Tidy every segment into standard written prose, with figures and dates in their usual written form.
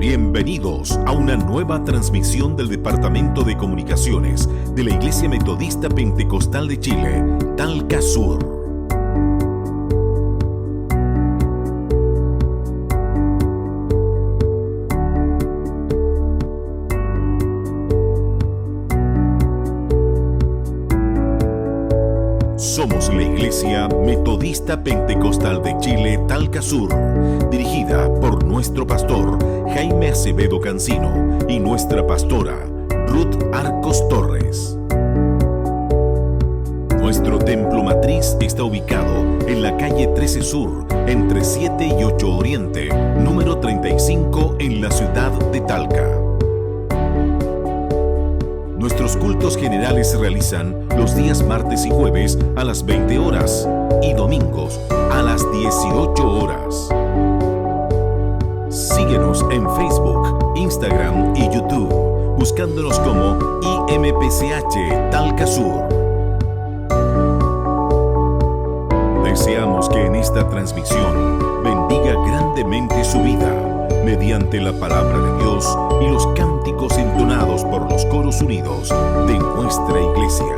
Bienvenidos a una nueva transmisión del Departamento de Comunicaciones de la Iglesia Metodista Pentecostal de Chile, Talca Sur. Somos la Iglesia Metodista Pentecostal de Chile, Talca Sur, dirigida por nuestro pastor Jaime Acevedo Cancino y nuestra pastora Ruth Arcos Torres. Nuestro templo matriz está ubicado en la calle 13 Sur, entre 7 y 8 Oriente, número 35 en la ciudad de Talca. Nuestros cultos generales se realizan los días martes y jueves a las 20 horas y domingos a las 18 horas. Síguenos en Facebook, Instagram y YouTube, buscándonos como IMPCH Talca Sur. Deseamos que en esta transmisión bendiga grandemente su vida mediante la palabra de Dios y los cánticos entonados por los coros unidos de nuestra iglesia.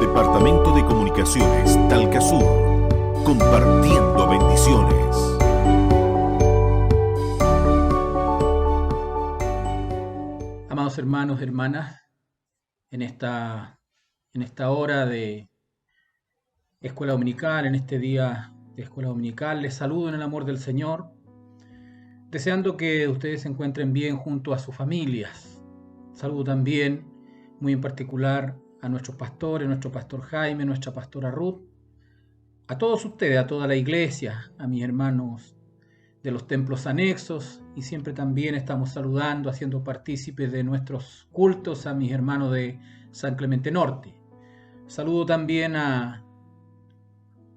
Departamento de Comunicaciones Talca Sur, compartiendo bendiciones. Amados hermanos, hermanas, en esta hora de Escuela Dominical, en este día de Escuela Dominical, les saludo en el amor del Señor, deseando que ustedes se encuentren bien junto a sus familias. Saludo también, muy en particular, a nuestros pastores, nuestro pastor Jaime, nuestra pastora Ruth, a todos ustedes, a toda la iglesia, a mis hermanos de los templos anexos, y siempre también estamos saludando, haciendo partícipes de nuestros cultos a mis hermanos de San Clemente Norte. Saludo también a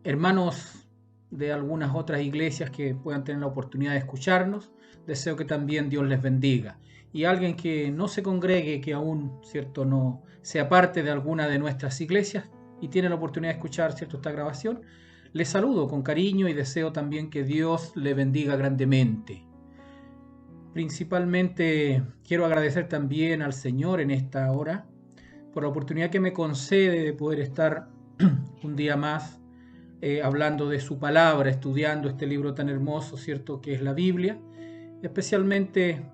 hermanos de algunas otras iglesias que puedan tener la oportunidad de escucharnos. Deseo que también Dios les bendiga. Y alguien que no se congregue, que aún, ¿cierto?, no sea parte de alguna de nuestras iglesias y tiene la oportunidad de escuchar, ¿cierto?, esta grabación, les saludo con cariño y deseo también que Dios le bendiga grandemente. Principalmente quiero agradecer también al Señor en esta hora por la oportunidad que me concede de poder estar un día más hablando de su palabra, estudiando este libro tan hermoso, ¿cierto?, que es la Biblia, especialmente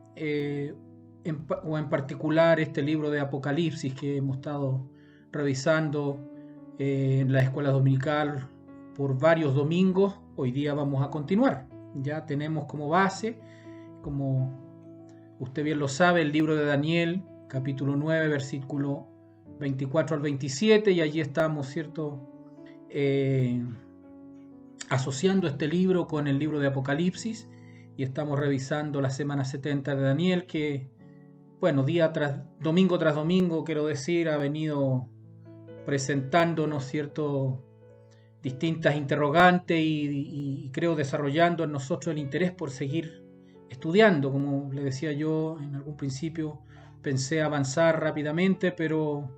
en particular este libro de Apocalipsis que hemos estado revisando en la escuela dominical por varios domingos. Hoy día vamos a continuar. Ya tenemos como base, como usted bien lo sabe, el libro de Daniel, capítulo 9, versículo 24 al 27, y allí estamos, ¿cierto?, asociando este libro con el libro de Apocalipsis, y estamos revisando la semana 70 de Daniel, que, bueno, domingo tras domingo, quiero decir, ha venido presentándonos, ¿cierto?, distintas interrogantes y creo desarrollando en nosotros el interés por seguir estudiando. Como le decía yo en algún principio, pensé avanzar rápidamente, pero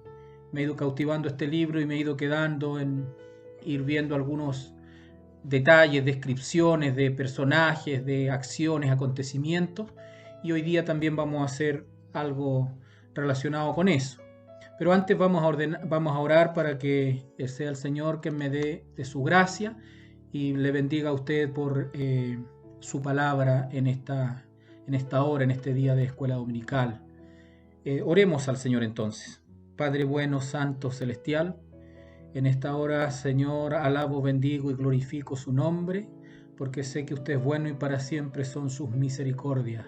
me he ido cautivando este libro y me he ido quedando en ir viendo algunos detalles, descripciones de personajes, de acciones, acontecimientos, y hoy día también vamos a hacer algo relacionado con eso. Pero antes vamos a orar para que sea el Señor quien me dé de su gracia y le bendiga a usted por su palabra en esta hora, en este día de escuela dominical. Oremos al Señor entonces. Padre bueno, santo, celestial, en esta hora, Señor, alabo, bendigo y glorifico su nombre, porque sé que usted es bueno y para siempre son sus misericordias.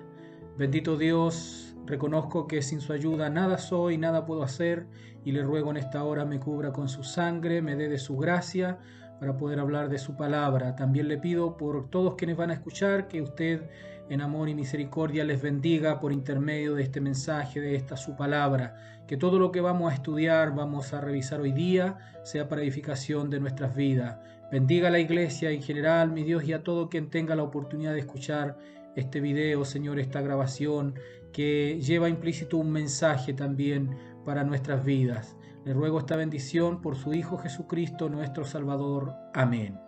Bendito Dios, reconozco que sin su ayuda nada soy, nada puedo hacer, y le ruego en esta hora me cubra con su sangre, me dé de su gracia para poder hablar de su palabra. También le pido por todos quienes van a escuchar que usted en amor y misericordia les bendiga por intermedio de este mensaje, de esta su palabra, que todo lo que vamos a estudiar, vamos a revisar hoy día, sea para edificación de nuestras vidas. Bendiga a la iglesia en general, mi Dios, y a todo quien tenga la oportunidad de escuchar este video, Señor, esta grabación, que lleva implícito un mensaje también para nuestras vidas. Le ruego esta bendición por su Hijo Jesucristo, nuestro Salvador. Amén.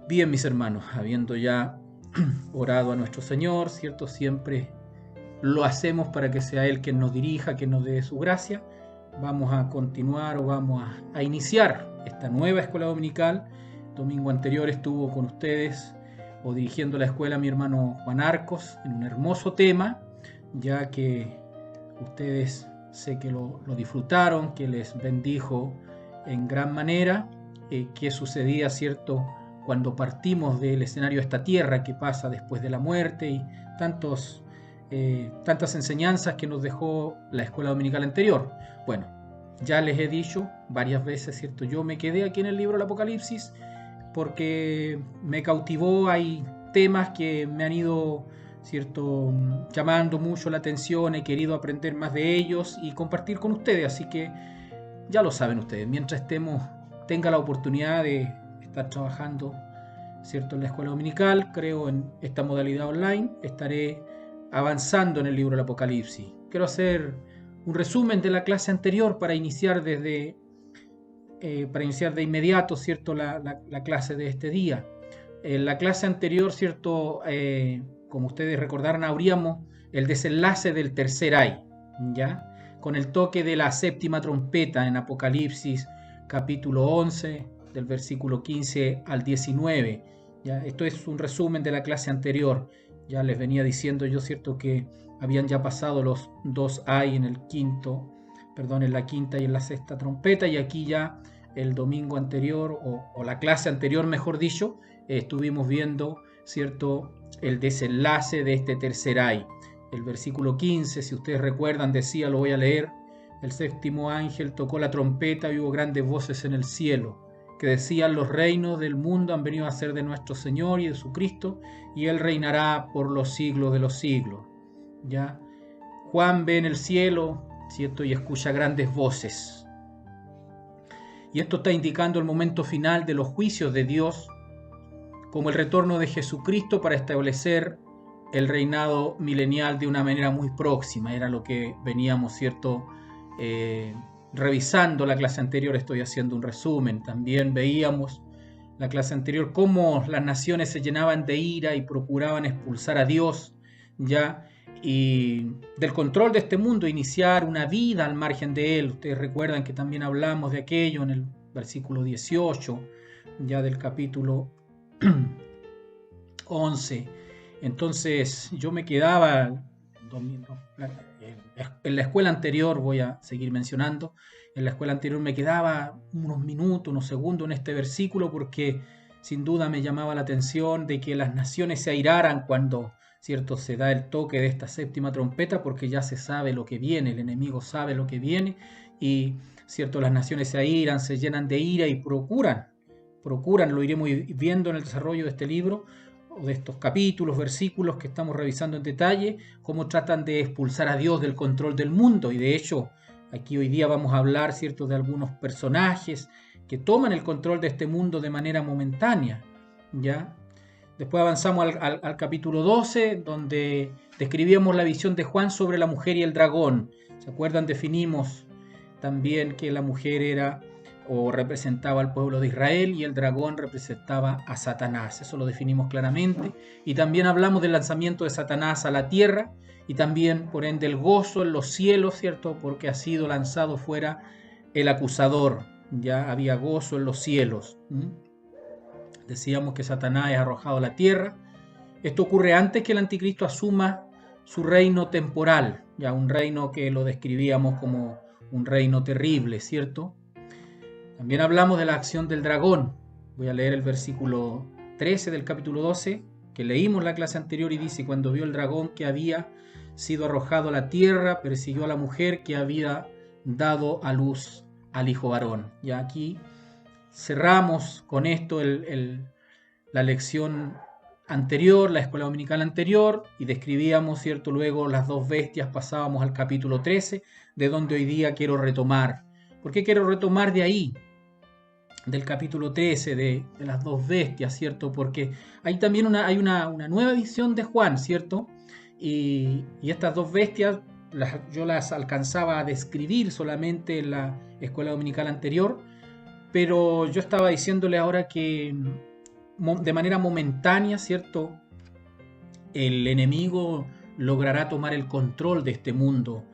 Bien, mis hermanos, habiendo ya orado a nuestro Señor, ¿cierto? Siempre lo hacemos para que sea Él quien nos dirija, quien nos dé su gracia. Vamos a continuar o vamos a iniciar esta nueva escuela dominical. Domingo anterior estuvo con ustedes o dirigiendo la escuela mi hermano Juan Arcos en un hermoso tema, ya que ustedes sé que lo disfrutaron, que les bendijo en gran manera, qué sucedía, ¿cierto?, cuando partimos del escenario de esta tierra, que pasa después de la muerte y tantas enseñanzas que nos dejó la escuela dominical anterior. Bueno, ya les he dicho varias veces, ¿cierto? Yo me quedé aquí en el libro del Apocalipsis porque me cautivó. Hay temas que me han ido, ¿cierto?, llamando mucho la atención. He querido aprender más de ellos y compartir con ustedes, así que ya lo saben ustedes. Mientras tenga la oportunidad de estar trabajando, ¿cierto?, en la escuela dominical, creo en esta modalidad online, estaré avanzando en el libro del Apocalipsis. Quiero hacer un resumen de la clase anterior para iniciar de inmediato, ¿cierto?, la clase de este día. En la clase anterior, ¿cierto?, como ustedes recordarán, abríamos el desenlace del tercer ay, ¿ya?, con el toque de la séptima trompeta en Apocalipsis capítulo 11, del versículo 15 al 19. ¿Ya? Esto es un resumen de la clase anterior. Ya les venía diciendo yo, ¿cierto?, que habían ya pasado los 2 ay en la quinta y en la sexta trompeta, y aquí ya el domingo anterior, o la clase anterior, mejor dicho, estuvimos viendo, ¿cierto?, el desenlace de este tercer ay. El versículo 15, si ustedes recuerdan, decía, lo voy a leer: el séptimo ángel tocó la trompeta y hubo grandes voces en el cielo, que decían: los reinos del mundo han venido a ser de nuestro Señor y de su Cristo, y Él reinará por los siglos de los siglos. ¿Ya? Juan ve en el cielo, ¿cierto?, y escucha grandes voces. Y esto está indicando el momento final de los juicios de Dios, como el retorno de Jesucristo para establecer el reinado milenial de una manera muy próxima. Era lo que veníamos, ¿cierto?, revisando la clase anterior. Estoy haciendo un resumen. También veíamos la clase anterior cómo las naciones se llenaban de ira y procuraban expulsar a Dios, ya, y del control de este mundo, iniciar una vida al margen de él. Ustedes recuerdan que también hablamos de aquello en el versículo 18, ya del capítulo 11. Entonces yo me quedaba en la escuela anterior, voy a seguir mencionando, en la escuela anterior me quedaba unos minutos, unos segundos en este versículo, porque sin duda me llamaba la atención de que las naciones se airaran cuando, ¿cierto?, se da el toque de esta séptima trompeta, porque ya se sabe lo que viene, el enemigo sabe lo que viene, y, ¿cierto?, las naciones se airan, se llenan de ira y procuran, lo iremos viendo en el desarrollo de este libro, o de estos capítulos, versículos que estamos revisando en detalle, cómo tratan de expulsar a Dios del control del mundo. Y de hecho, aquí hoy día vamos a hablar, ¿cierto?, de algunos personajes que toman el control de este mundo de manera momentánea, ¿ya? Después avanzamos al capítulo 12, donde describíamos la visión de Juan sobre la mujer y el dragón. ¿Se acuerdan? Definimos también que la mujer era o representaba al pueblo de Israel y el dragón representaba a Satanás. Eso lo definimos claramente. Y también hablamos del lanzamiento de Satanás a la tierra y también, por ende, el gozo en los cielos, ¿cierto?, porque ha sido lanzado fuera el acusador. Ya había gozo en los cielos. Decíamos que Satanás es arrojado a la tierra. Esto ocurre antes que el anticristo asuma su reino temporal, ya un reino que lo describíamos como un reino terrible, ¿cierto? También hablamos de la acción del dragón. Voy a leer el versículo 13 del capítulo 12, que leímos la clase anterior, y dice: cuando vio el dragón que había sido arrojado a la tierra, persiguió a la mujer que había dado a luz al hijo varón. Ya aquí cerramos con esto la lección anterior, la escuela dominical anterior, y describíamos, ¿cierto?, luego las dos bestias. Pasábamos al capítulo 13, de donde hoy día quiero retomar. ¿Por qué quiero retomar de ahí? Del capítulo 13, de las dos bestias, ¿cierto? Porque hay también una nueva visión de Juan, ¿cierto? Y estas dos bestias yo las alcanzaba a describir solamente en la escuela dominical anterior, pero yo estaba diciéndole ahora que de manera momentánea, ¿cierto?, el enemigo logrará tomar el control de este mundo,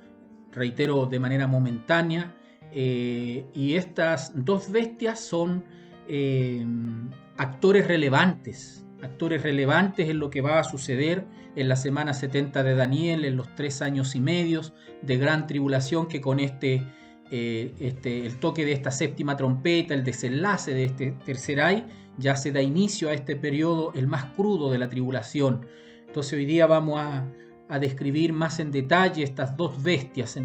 reitero, de manera momentánea, y estas dos bestias son actores relevantes en lo que va a suceder en la semana 70 de Daniel, en los 3 años y medio de gran tribulación, que con el toque de esta séptima trompeta, el desenlace de este tercer ay, ya se da inicio a este periodo, el más crudo de la tribulación. Entonces hoy día vamos a describir más en detalle estas dos bestias.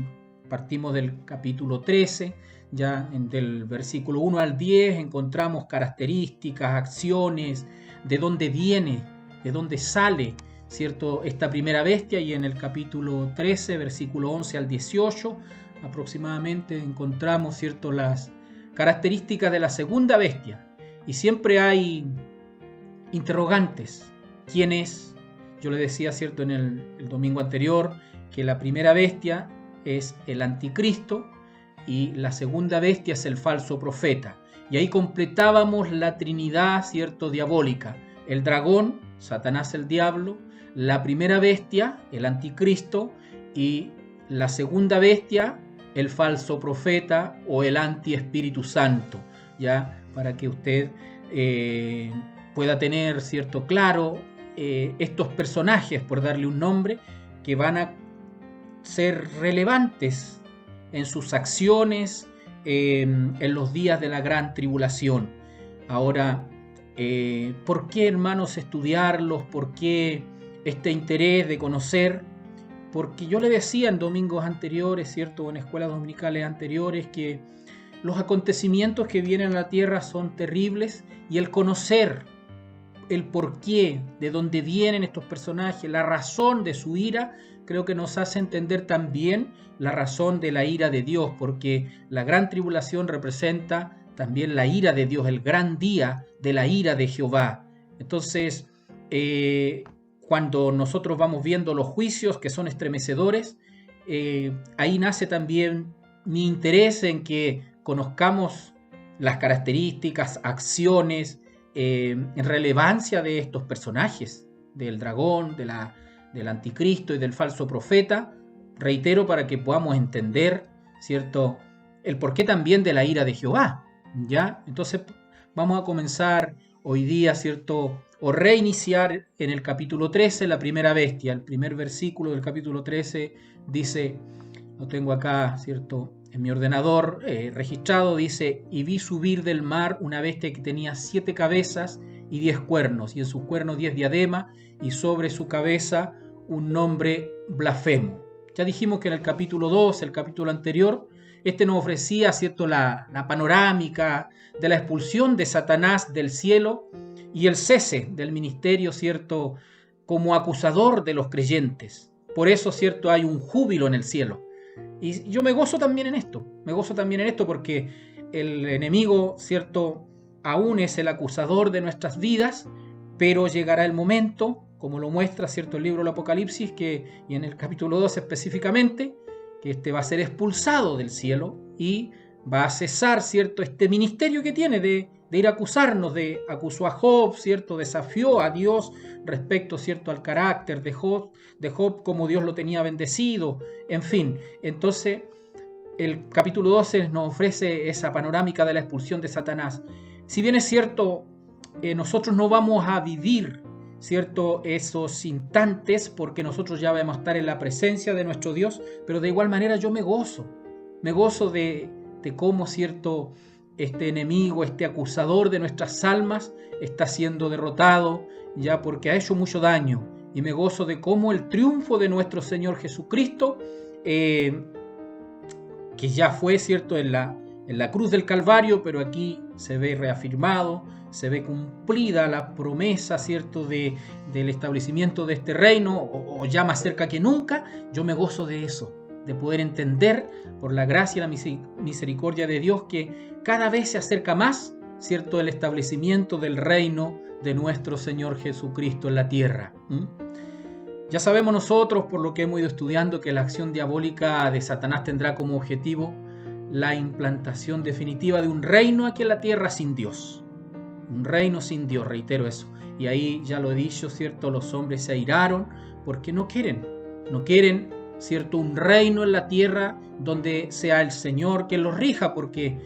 Partimos del capítulo 13, ya del versículo 1 al 10 encontramos características, acciones, de dónde viene, de dónde sale, ¿cierto?, esta primera bestia, y en el capítulo 13, versículo 11 al 18, aproximadamente encontramos, ¿cierto?, las características de la segunda bestia. Y siempre hay interrogantes. ¿Quién es? Yo le decía, ¿cierto?, en el domingo anterior, que la primera bestia es el anticristo y la segunda bestia es el falso profeta. Y ahí completábamos la trinidad, ¿cierto?, diabólica. El dragón, Satanás el diablo, la primera bestia, el anticristo, y la segunda bestia, el falso profeta o el anti-espíritu santo, ya para que usted pueda tener, ¿cierto?, claro estos personajes, por darle un nombre, que van a ser relevantes en sus acciones en los días de la gran tribulación. Ahora, ¿por qué, hermanos, estudiarlos? ¿Por qué este interés de conocer? Porque yo le decía en domingos anteriores, ¿cierto?, en escuelas dominicales anteriores, que los acontecimientos que vienen a la tierra son terribles, y el conocer el porqué, de dónde vienen estos personajes, la razón de su ira, creo que nos hace entender también la razón de la ira de Dios, porque la gran tribulación representa también la ira de Dios, el gran día de la ira de Jehová. Entonces, cuando nosotros vamos viendo los juicios que son estremecedores, ahí nace también mi interés en que conozcamos las características, acciones, en relevancia de estos personajes, del dragón, del anticristo y del falso profeta, reitero, para que podamos entender, ¿cierto?, el porqué también de la ira de Jehová, ¿ya? Entonces vamos a comenzar hoy día, ¿cierto?, o reiniciar en el capítulo 13, la primera bestia. El primer versículo del capítulo 13 dice, lo tengo acá, ¿cierto?, en mi ordenador registrado, dice: y vi subir del mar una bestia que tenía 7 cabezas y 10 cuernos, y en sus cuernos 10 diademas, y sobre su cabeza un nombre blasfemo. Ya dijimos que en el capítulo 2, el capítulo anterior, nos ofrecía, ¿cierto?, la panorámica de la expulsión de Satanás del cielo y el cese del ministerio, ¿cierto?, como acusador de los creyentes. Por eso, ¿cierto?, hay un júbilo en el cielo. Y yo me gozo también en esto, porque el enemigo, ¿cierto?, aún es el acusador de nuestras vidas, pero llegará el momento, como lo muestra, ¿cierto?, el libro del Apocalipsis, y en el capítulo 2 específicamente, que va a ser expulsado del cielo y va a cesar, ¿cierto?, este ministerio que tiene de ir a acusarnos. Acusó a Job, ¿cierto?, desafió a Dios respecto, ¿cierto?, al carácter de Job, como Dios lo tenía bendecido, en fin. Entonces, el capítulo 12 nos ofrece esa panorámica de la expulsión de Satanás. Si bien es cierto, nosotros no vamos a vivir, ¿cierto?, esos instantes, porque nosotros ya vamos a estar en la presencia de nuestro Dios, pero de igual manera yo me gozo de cómo, ¿cierto?, este enemigo, este acusador de nuestras almas está siendo derrotado, ya, porque ha hecho mucho daño, y me gozo de cómo el triunfo de nuestro Señor Jesucristo, que ya fue, ¿cierto?, en la cruz del Calvario, pero aquí se ve reafirmado, se ve cumplida la promesa, ¿cierto?, del establecimiento de este reino, o ya más cerca que nunca. Yo me gozo de eso, de poder entender, por la gracia y la misericordia de Dios, que cada vez se acerca más, ¿cierto?, el establecimiento del reino de nuestro Señor Jesucristo en la tierra. Ya sabemos nosotros, por lo que hemos ido estudiando, que la acción diabólica de Satanás tendrá como objetivo la implantación definitiva de un reino aquí en la tierra sin Dios. Un reino sin Dios, reitero eso. Y ahí ya lo he dicho, ¿cierto? Los hombres se airaron porque no quieren, ¿cierto? Un reino en la tierra donde sea el Señor quien los rija, porque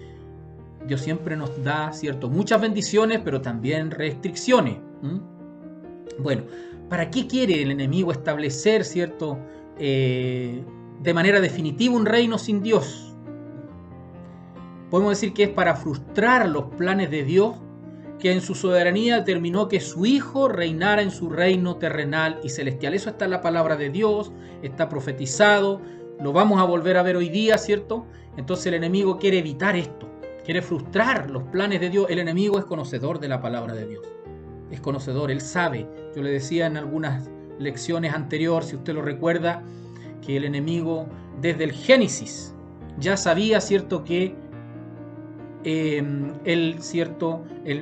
Dios siempre nos da, ¿cierto? Muchas bendiciones, pero también restricciones. Bueno, ¿para qué quiere el enemigo establecer, ¿cierto? De manera definitiva un reino sin Dios? Podemos decir que es para frustrar los planes de Dios, que en su soberanía determinó que su Hijo reinara en su reino terrenal y celestial. Eso está en la palabra de Dios, está profetizado, lo vamos a volver a ver hoy día, ¿cierto? Entonces el enemigo quiere evitar esto, quiere frustrar los planes de Dios. El enemigo es conocedor de la palabra de Dios, es conocedor, él sabe. Yo le decía en algunas lecciones anteriores, si usted lo recuerda, que el enemigo desde el Génesis ya sabía, ¿cierto?, que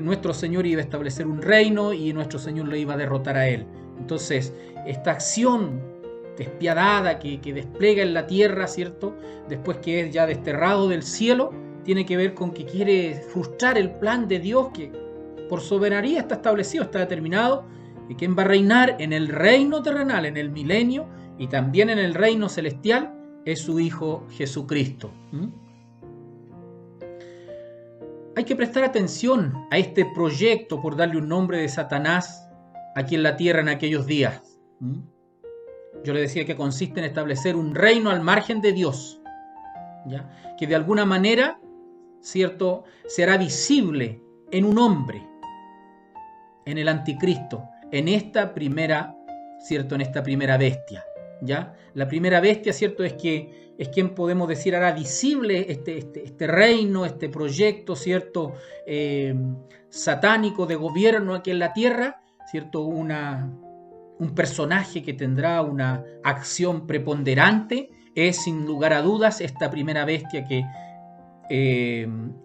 nuestro Señor iba a establecer un reino y nuestro Señor lo iba a derrotar a él. Entonces, esta acción despiadada que despliega en la tierra, ¿cierto?, después que es ya desterrado del cielo, tiene que ver con que quiere frustrar el plan de Dios, que por soberanía está establecido, está determinado, y quien va a reinar en el reino terrenal, en el milenio, y también en el reino celestial, es su Hijo Jesucristo. Hay que prestar atención a este proyecto, por darle un nombre, de Satanás aquí en la tierra en aquellos días. Yo le decía que consiste en establecer un reino al margen de Dios, ¿ya? Que de alguna manera, ¿cierto?, será visible en un hombre, en el anticristo, en esta primera, ¿cierto?, en esta primera bestia, ¿ya? La primera bestia, ¿cierto?, es quien podemos decir hará visible este reino, este proyecto, ¿cierto?, satánico de gobierno aquí en la tierra, ¿cierto?, un personaje que tendrá una acción preponderante. Es sin lugar a dudas esta primera bestia que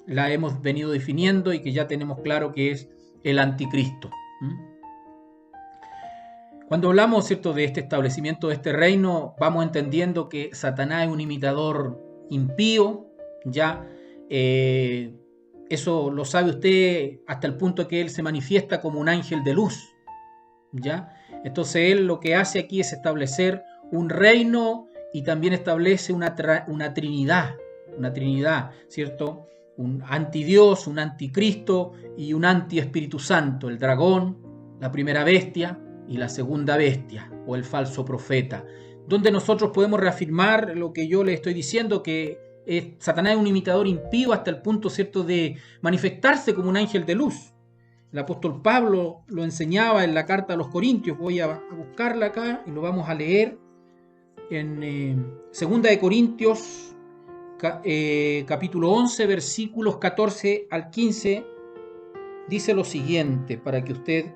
la hemos venido definiendo y que ya tenemos claro que es el anticristo. Cuando hablamos, ¿cierto?, de este establecimiento de este reino, vamos entendiendo que Satanás es un imitador impío, ¿ya? Eso lo sabe usted hasta el punto que él se manifiesta como un ángel de luz, ¿ya? Entonces él lo que hace aquí es establecer un reino y también establece una trinidad, ¿cierto? Un antidios, un anticristo y un antiespíritu santo, el dragón, la primera bestia y la segunda bestia o el falso profeta, donde nosotros podemos reafirmar lo que yo le estoy diciendo, que Satanás es un imitador impío hasta el punto, ¿cierto?, de manifestarse como un ángel de luz. El apóstol Pablo lo enseñaba en la carta a los Corintios. Voy a buscarla acá y lo vamos a leer en 2 de Corintios capítulo 11 versículos 14 al 15. Dice lo siguiente, para que usted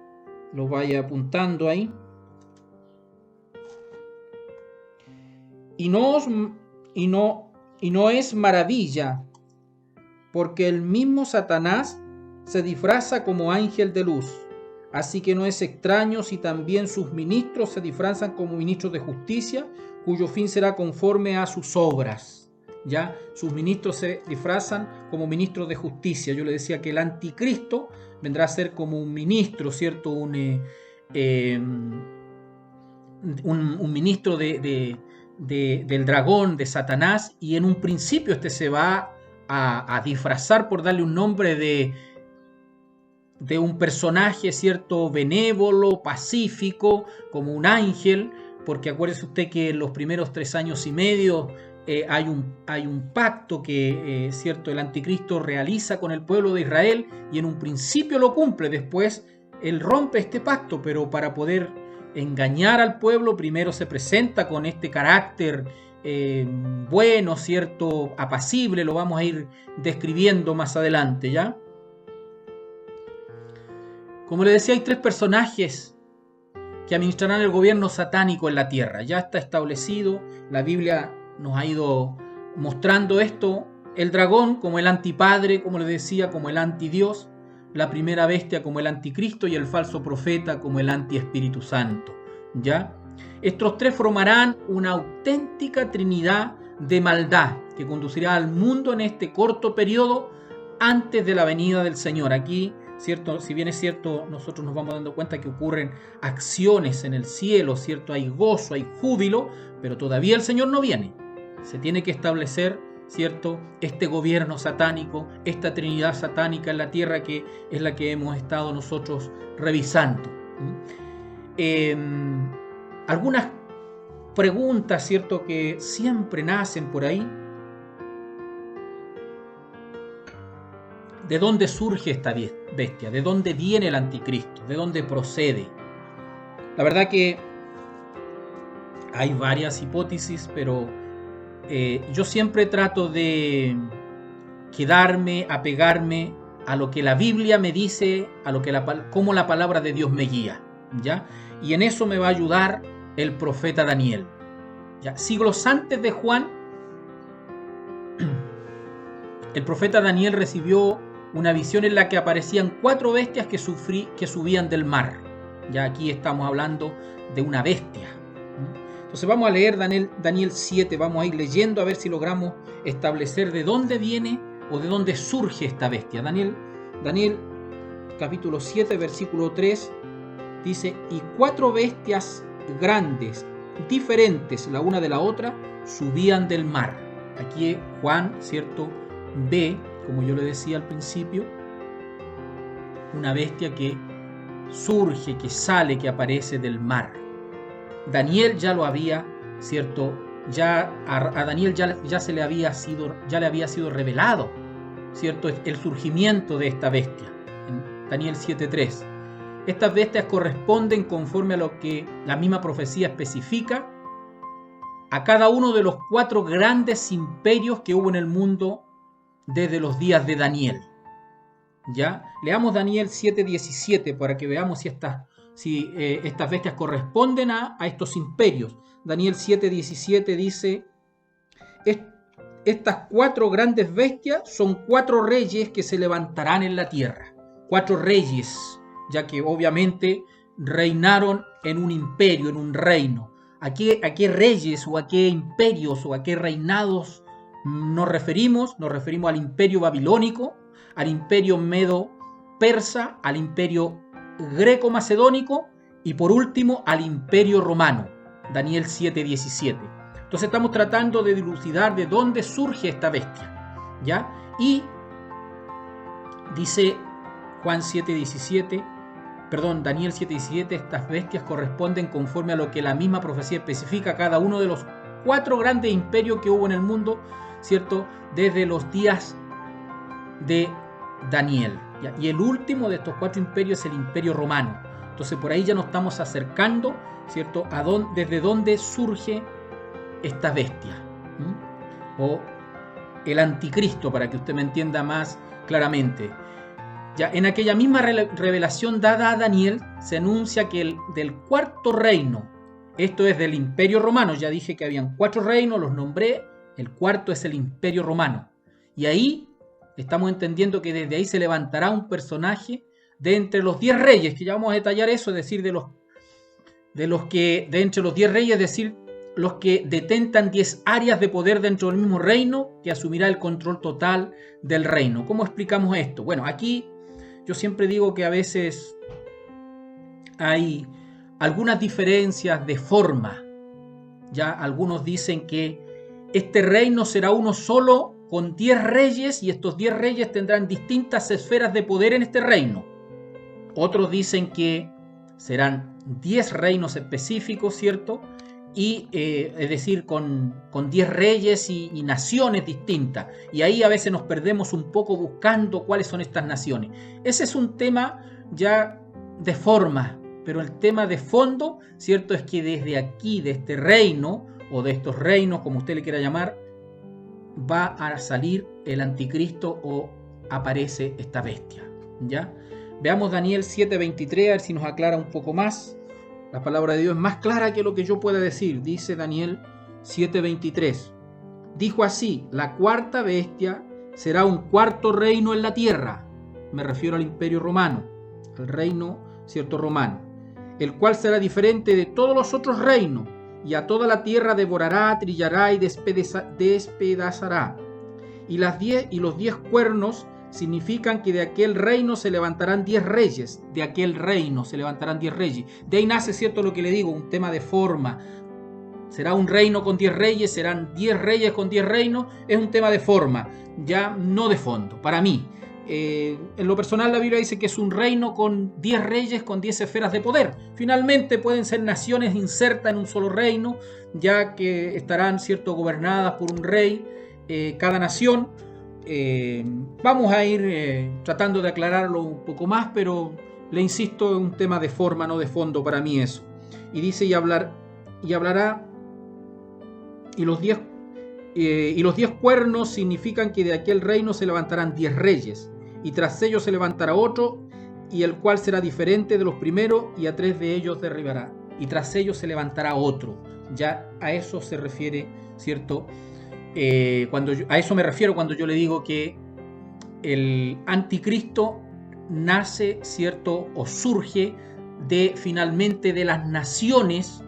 lo vaya apuntando ahí. Y no es maravilla, porque el mismo Satanás se disfraza como ángel de luz. Así que no es extraño si también sus ministros se disfrazan como ministros de justicia, cuyo fin será conforme a sus obras. ¿Ya? Sus ministros se disfrazan como ministros de justicia. Yo le decía que el anticristo vendrá a ser como un ministro, ¿cierto? Un ministro del dragón, de Satanás, y en un principio este se va a disfrazar, por darle un nombre, de un personaje, ¿cierto?, benévolo, pacífico, como un ángel, porque acuérdese usted que en los primeros 3 años y medio hay un pacto que, ¿cierto?, el anticristo realiza con el pueblo de Israel, y en un principio lo cumple. Después él rompe este pacto, pero para poder engañar al pueblo primero se presenta con este carácter bueno, ¿cierto?, apacible. Lo vamos a ir describiendo más adelante, ¿ya? Como le decía, hay 3 personajes que administrarán el gobierno satánico en la tierra. Ya está establecido, la Biblia nos ha ido mostrando esto: el dragón como el antipadre, como le decía, como el antidios, la primera bestia como el anticristo y el falso profeta como el antiespíritu santo, ¿ya? Estos tres formarán una auténtica trinidad de maldad que conducirá al mundo en este corto periodo antes de la venida del Señor. Aquí, ¿cierto? Si bien es cierto, nosotros nos vamos dando cuenta que ocurren acciones en el cielo, ¿cierto? Hay gozo, hay júbilo, pero todavía el Señor no viene. Se tiene que establecer, ¿cierto?, este gobierno satánico, esta trinidad satánica en la tierra, que es la que hemos estado nosotros revisando. Algunas preguntas, ¿cierto?, que siempre nacen por ahí. ¿De dónde surge esta bestia? ¿De dónde viene el anticristo? ¿De dónde procede? La verdad que hay varias hipótesis, pero yo siempre trato de quedarme, apegarme a lo que la Biblia me dice, a lo que cómo la palabra de Dios me guía, ¿ya? Y en eso me va a ayudar el profeta Daniel. ¿Ya? Siglos antes de Juan, el profeta Daniel recibió una visión en la que aparecían 4 bestias que subían del mar. Ya aquí estamos hablando de una bestia. Entonces vamos a leer Daniel 7, vamos a ir leyendo a ver si logramos establecer de dónde viene o de dónde surge esta bestia. Daniel capítulo 7, versículo 3, dice: y 4 bestias grandes, diferentes la una de la otra, subían del mar. Aquí Juan, ¿cierto?, ve, como yo le decía al principio, una bestia que surge, que sale, que aparece del mar. Daniel ya lo había, ¿cierto? Ya a Daniel ya le había sido revelado, ¿cierto?, el surgimiento de esta bestia. En Daniel 7:3. Estas bestias corresponden, conforme a lo que la misma profecía especifica, a cada uno de los 4 grandes imperios que hubo en el mundo desde los días de Daniel. ¿Ya? Leamos Daniel 7:17 para que veamos si estas bestias corresponden a estos imperios. Daniel 7:17 dice: estas 4 grandes bestias son 4 reyes que se levantarán en la tierra. 4 reyes, ya que obviamente reinaron en un imperio, en un reino. ¿A qué reyes o a qué imperios o a qué reinados nos referimos? Nos referimos al imperio babilónico, al imperio medo-persa, al imperio greco-macedónico y por último al imperio romano. Daniel 7:17. Entonces estamos tratando de dilucidar de dónde surge esta bestia, ¿ya? Y dice Daniel 7:17, estas bestias corresponden, conforme a lo que la misma profecía especifica, a cada uno de los 4 grandes imperios que hubo en el mundo, ¿cierto?, desde los días de Daniel. ¿Ya? Y el último de estos 4 imperios es el imperio romano. Entonces por ahí ya nos estamos acercando, ¿cierto?, desde dónde surge esta bestia, o el anticristo, para que usted me entienda más claramente. Ya en aquella misma revelación dada a Daniel se anuncia que del 4.º reino, esto es del imperio romano, ya dije que habían 4 reinos, los nombré, el 4.º es el imperio romano, y ahí estamos entendiendo que desde ahí se levantará un personaje de entre los 10 reyes, que ya vamos a detallar eso, es decir, de entre los 10 reyes, es decir, los que detentan 10 áreas de poder dentro del mismo reino, que asumirá el control total del reino. ¿Cómo explicamos esto? Bueno, aquí yo siempre digo que a veces hay algunas diferencias de forma. Ya algunos dicen que este reino será uno solo con 10 reyes y estos 10 reyes tendrán distintas esferas de poder en este reino. Otros dicen que serán 10 reinos específicos, ¿cierto? Y es decir, con 10 reyes y naciones distintas. Y ahí a veces nos perdemos un poco buscando cuáles son estas naciones. Ese es un tema ya de forma, pero el tema de fondo, ¿cierto?, es que desde aquí, de este reino, o de estos reinos, como usted le quiera llamar, va a salir el anticristo o aparece esta bestia, ¿ya? Veamos Daniel 7:23, a ver si nos aclara un poco más. La palabra de Dios es más clara que lo que yo pueda decir. Dice Daniel 7:23. Dijo así: la 4ª bestia será un 4.º reino en la tierra. Me refiero al imperio romano, al reino, ¿cierto?, romano. el cual será diferente de todos los otros reinos, y a toda la tierra devorará, trillará y despedazará. Y los 10 cuernos significan que de aquel reino se levantarán 10 reyes. De aquel reino se levantarán 10 reyes. De ahí nace, cierto, lo que le digo, un tema de forma. ¿Será un reino con 10 reyes? ¿Serán 10 reyes con 10 reinos? Es un tema de forma, ya no de fondo, para mí. En lo personal, la Biblia dice que es un reino con 10 reyes, con 10 esferas de poder. Finalmente pueden ser naciones insertas en un solo reino, ya que estarán, cierto, gobernadas por un rey, cada nación. Vamos a ir tratando de aclararlo un poco más, pero le insisto, es un tema de forma, no de fondo para mí eso. Y dice, y hablará, y los 10 cuernos significan que de aquel reino se levantarán 10 reyes, y tras ellos se levantará otro, y el cual será diferente de los primeros, y a 3 de ellos derribará. Y tras ellos se levantará otro. Ya a eso se refiere, ¿cierto? A eso me refiero cuando yo le digo que el anticristo nace, ¿cierto? O surge finalmente de las naciones,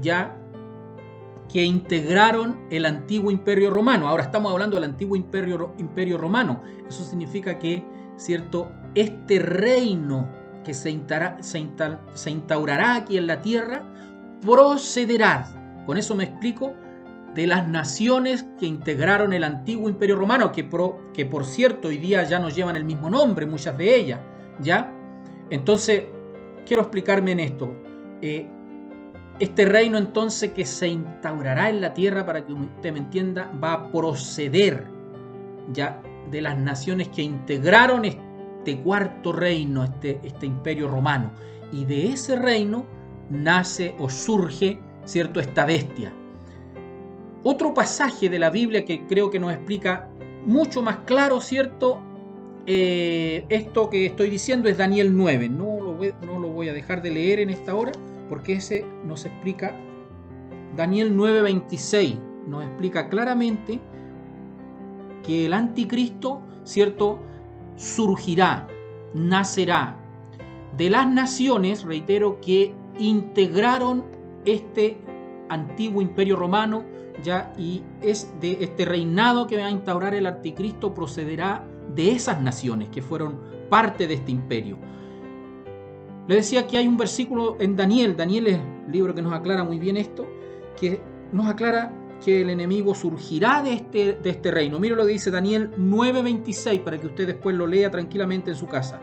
ya, que integraron el antiguo imperio romano. Ahora estamos hablando del antiguo imperio romano. Eso significa que, ¿cierto?, este reino que se instaurará aquí en la tierra procederá, con eso me explico, de las naciones que integraron el antiguo imperio romano, que por cierto hoy día ya no llevan el mismo nombre, muchas de ellas, ¿ya? Entonces, quiero explicarme en esto. Este reino entonces que se instaurará en la tierra, para que usted me entienda, va a proceder ya de las naciones que integraron este cuarto reino, este imperio romano. Y de ese reino nace o surge, ¿cierto?, esta bestia. Otro pasaje de la Biblia que creo que nos explica mucho más claro, ¿cierto?, esto que estoy diciendo es Daniel 9. No lo voy a dejar de leer en esta hora, porque ese nos explica, Daniel 9:26, nos explica claramente que el anticristo, ¿cierto?, surgirá, nacerá de las naciones, reitero, que integraron este antiguo imperio romano, ya, y es de este reinado que va a instaurar el anticristo, procederá de esas naciones que fueron parte de este imperio. Le decía que hay un versículo en Daniel. Daniel es el libro que nos aclara muy bien esto, que nos aclara que el enemigo surgirá de este reino. Mire lo que dice Daniel 9:26, para que usted después lo lea tranquilamente en su casa.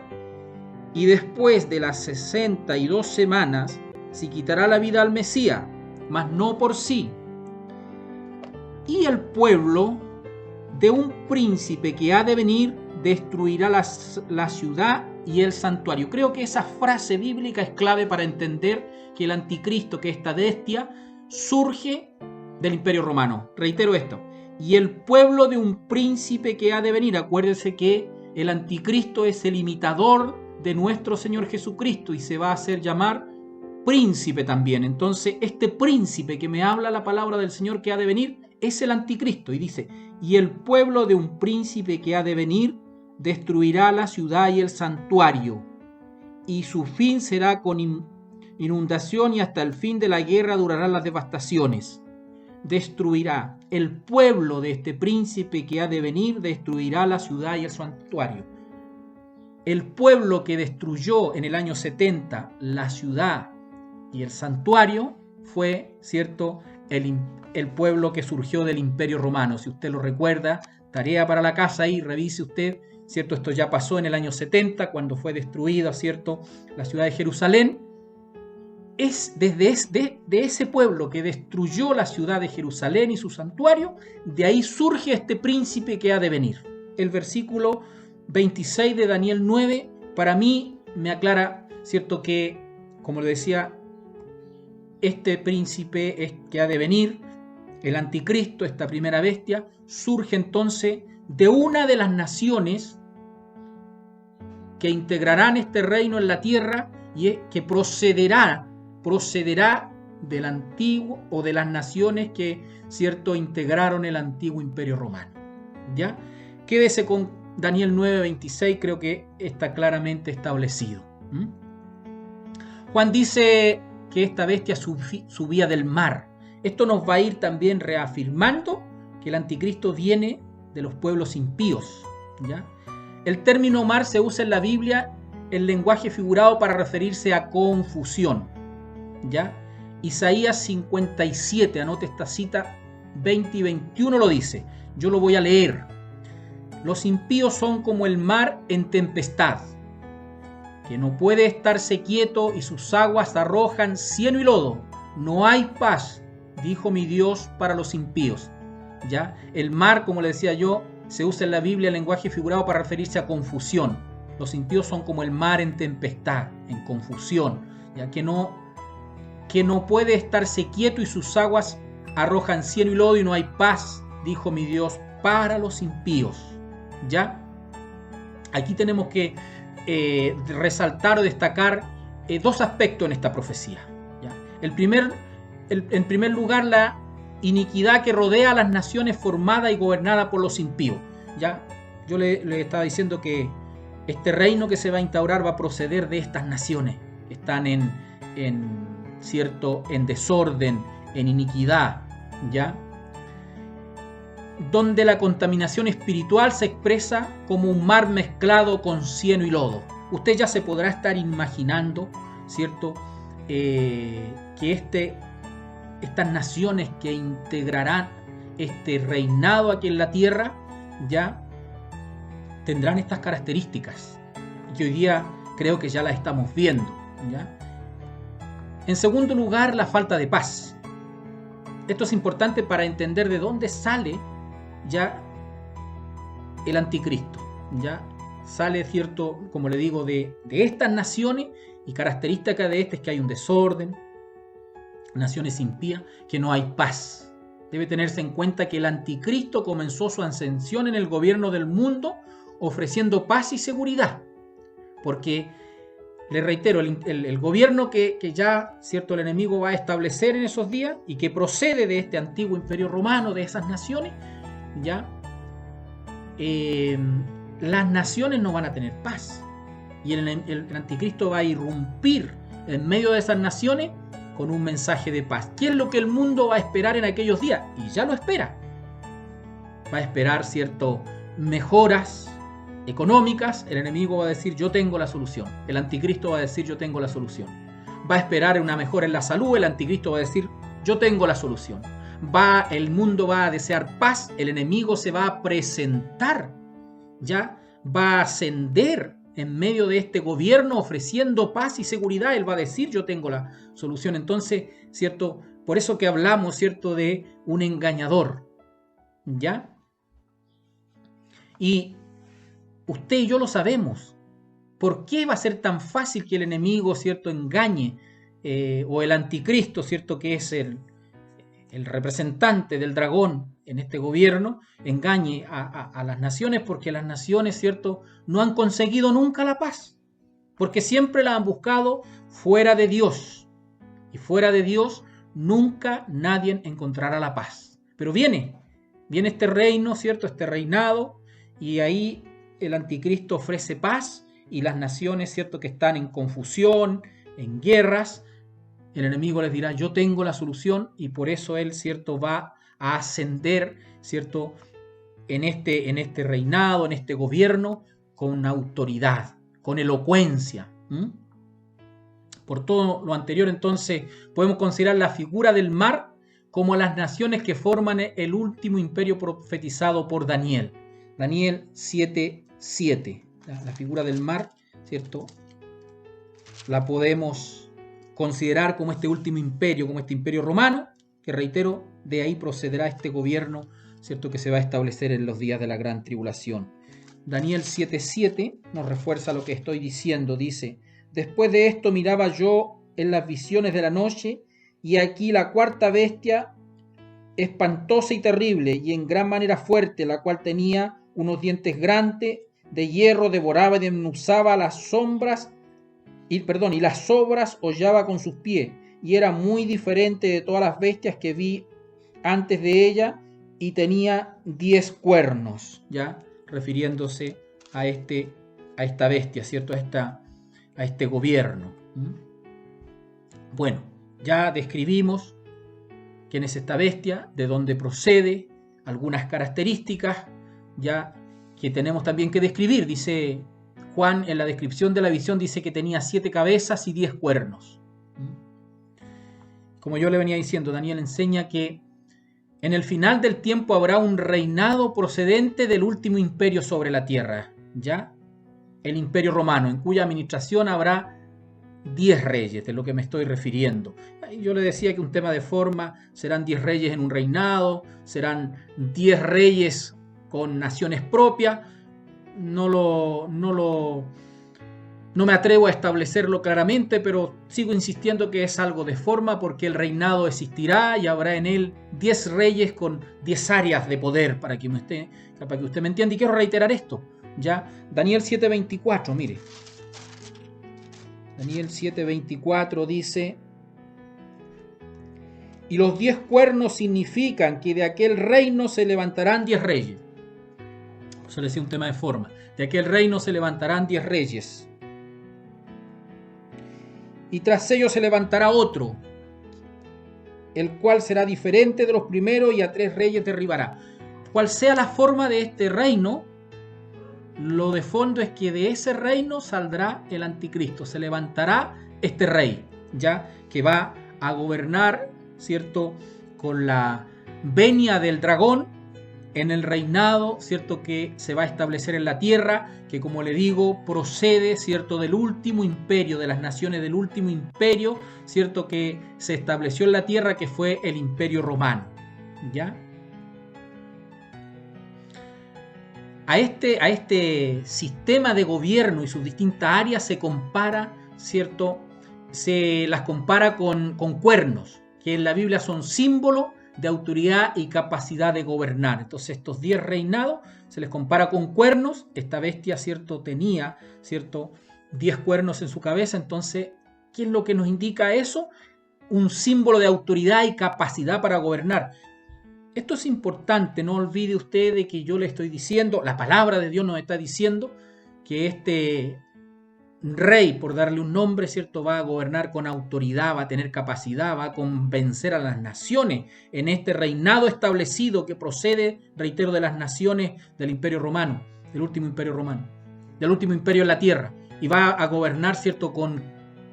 Y después de las 62 semanas se quitará la vida al Mesías, mas no por sí. Y el pueblo de un príncipe que ha de venir destruirá la ciudad y el santuario. Creo que esa frase bíblica es clave para entender que el anticristo, que esta bestia, surge del imperio romano. Reitero esto. Y el pueblo de un príncipe que ha de venir. Acuérdense que el anticristo es el imitador de nuestro Señor Jesucristo y se va a hacer llamar príncipe también. Entonces, este príncipe que me habla la palabra del Señor que ha de venir es el anticristo. Y dice, y el pueblo de un príncipe que ha de venir destruirá la ciudad y el santuario, y su fin será con inundación, y hasta el fin de la guerra durarán las devastaciones. Destruirá el pueblo de este príncipe que ha de venir, destruirá la ciudad y el santuario. El pueblo que destruyó en el año 70 la ciudad y el santuario fue, ¿cierto?, el pueblo que surgió del imperio romano. Si usted lo recuerda, tarea para la casa ahí, revise usted, ¿cierto? Esto ya pasó en el año 70, cuando fue destruida, ¿cierto?, la ciudad de Jerusalén. Es de ese pueblo que destruyó la ciudad de Jerusalén y su santuario, de ahí surge este príncipe que ha de venir. El versículo 26 de Daniel 9, para mí me aclara, ¿cierto?, que, como le decía, este príncipe que ha de venir, el anticristo, esta primera bestia, surge entonces de una de las naciones que integrarán este reino en la tierra y que procederá del antiguo, o de las naciones que, ¿cierto?, integraron el antiguo imperio romano. ¿Ya? Quédese con Daniel 9:26, creo que está claramente establecido. Juan dice que esta bestia subía del mar. Esto nos va a ir también reafirmando que el anticristo viene de los pueblos impíos, ¿ya? El término mar se usa en la Biblia en lenguaje figurado para referirse a confusión, ¿ya? Isaías 57, anote esta cita, 20 y 21 lo dice. Yo lo voy a leer. Los impíos son como el mar en tempestad, que no puede estarse quieto y sus aguas arrojan cieno y lodo. No hay paz, dijo mi Dios, para los impíos. ¿Ya? El mar, como le decía yo, se usa en la Biblia en lenguaje figurado para referirse a confusión. Los impíos son como el mar en tempestad, en confusión, ya que no puede estarse quieto y sus aguas arrojan cieno y lodo y no hay paz, dijo mi Dios, para los impíos. ¿Ya? Aquí tenemos que resaltar o destacar dos aspectos en esta profecía, ¿ya? En primer lugar, la iniquidad que rodea a las naciones formada y gobernada por los impíos, ¿ya? Yo le estaba diciendo que este reino que se va a instaurar va a proceder de estas naciones que están en desorden, en iniquidad, ¿ya? Donde la contaminación espiritual se expresa como un mar mezclado con cieno y lodo. Usted ya se podrá estar imaginando, ¿cierto? Que estas naciones que integrarán este reinado aquí en la tierra, ya tendrán estas características. Y hoy día creo que ya las estamos viendo, ¿ya? En segundo lugar, la falta de paz. Esto es importante para entender de dónde sale ya el anticristo, ya sale, cierto, como le digo, de estas naciones, y característica de este es que hay un desorden, naciones impías, que no hay paz. Debe tenerse en cuenta que el anticristo comenzó su ascensión en el gobierno del mundo ofreciendo paz y seguridad, porque le reitero, el gobierno que ya, cierto, el enemigo va a establecer en esos días y que procede de este antiguo imperio romano, de esas naciones, ya las naciones no van a tener paz, y el anticristo va a irrumpir en medio de esas naciones con un mensaje de paz. ¿Qué es lo que el mundo va a esperar en aquellos días? Y ya lo espera. Va a esperar, cierto, mejoras económicas. El enemigo va a decir: yo tengo la solución. El anticristo va a decir: yo tengo la solución. Va a esperar una mejora en la salud. El anticristo va a decir: yo tengo la solución. El mundo va a desear paz. El enemigo se va a presentar, ya va a ascender en medio de este gobierno ofreciendo paz y seguridad. Él va a decir: yo tengo la solución. Entonces, cierto, por eso que hablamos, cierto, de un engañador, ¿ya? Y usted y yo lo sabemos. ¿Por qué va a ser tan fácil que el enemigo, cierto, engañe, o el anticristo, cierto, que es el representante del dragón en este gobierno, engañe a las naciones? Porque las naciones, cierto, no han conseguido nunca la paz, porque siempre la han buscado fuera de Dios, y fuera de Dios nunca nadie encontrará la paz. Pero viene este reino, cierto, este reinado, y ahí el anticristo ofrece paz, y las naciones, cierto, que están en confusión, en guerras, el enemigo les dirá: yo tengo la solución, y por eso él, cierto, va a ascender, cierto, en este reinado, en este gobierno, con autoridad, con elocuencia. Por todo lo anterior, entonces, podemos considerar la figura del mar como las naciones que forman el último imperio profetizado por Daniel. Daniel 7:7. La figura del mar, ¿cierto?, la podemos considerar como este último imperio, como este imperio romano, que, reitero, de ahí procederá este gobierno, ¿cierto?, que se va a establecer en los días de la gran tribulación. Daniel 7:7 nos refuerza lo que estoy diciendo. Dice: después de esto miraba yo en las visiones de la noche, y aquí la cuarta bestia, espantosa y terrible, y en gran manera fuerte, la cual tenía unos dientes grandes de hierro, devoraba y desmenuzaba las sombras, y las sobras hollaba con sus pies, y era muy diferente de todas las bestias que vi antes de ella, y tenía 10 cuernos, ya refiriéndose a esta bestia, ¿cierto?, a este gobierno. Bueno, ya describimos quién es esta bestia, de dónde procede, algunas características ya que tenemos también que describir. Dice Juan en la descripción de la visión, dice que tenía 7 cabezas y 10 cuernos. Como yo le venía diciendo, Daniel enseña que en el final del tiempo habrá un reinado procedente del último imperio sobre la tierra, ¿ya? El imperio romano, en cuya administración habrá 10 reyes, de lo que me estoy refiriendo. Yo le decía que un tema de forma, serán 10 reyes en un reinado, serán 10 reyes con naciones propias. No me atrevo a establecerlo claramente, pero sigo insistiendo que es algo de forma, porque el reinado existirá y habrá en él 10 reyes con 10 áreas de poder, para que usted me entienda. Y quiero reiterar esto, ¿ya? Daniel 7:24, mire. Daniel 7:24 dice: y los 10 cuernos significan que de aquel reino se levantarán 10 reyes. Eso le decía un tema de forma. De aquel reino se levantarán 10 reyes. Y tras ellos se levantará otro, el cual será diferente de los primeros, y a 3 reyes derribará. Cual sea la forma de este reino, lo de fondo es que de ese reino saldrá el anticristo. Se levantará este rey, ya que va a gobernar, ¿cierto?, con la venia del dragón en el reinado, ¿cierto?, que se va a establecer en la tierra, que, como le digo, procede, ¿cierto?, del último imperio, de las naciones del último imperio, ¿cierto?, que se estableció en la tierra, que fue el imperio romano, ¿ya? A este sistema de gobierno y sus distintas áreas se compara, ¿cierto?, se las compara con cuernos, que en la Biblia son símbolo de autoridad y capacidad de gobernar. Entonces, estos 10 reinados se les compara con cuernos. Esta bestia, ¿cierto?, tenía, ¿cierto?, 10 cuernos en su cabeza. Entonces, ¿qué es lo que nos indica eso? Un símbolo de autoridad y capacidad para gobernar. Esto es importante, no olvide usted de que yo le estoy diciendo, la palabra de Dios nos está diciendo que este rey, por darle un nombre, ¿cierto?, va a gobernar con autoridad, va a tener capacidad, va a convencer a las naciones en este reinado establecido que procede, reitero, de las naciones del imperio romano, del último imperio romano, del último imperio en la tierra, y va a gobernar, ¿cierto?, con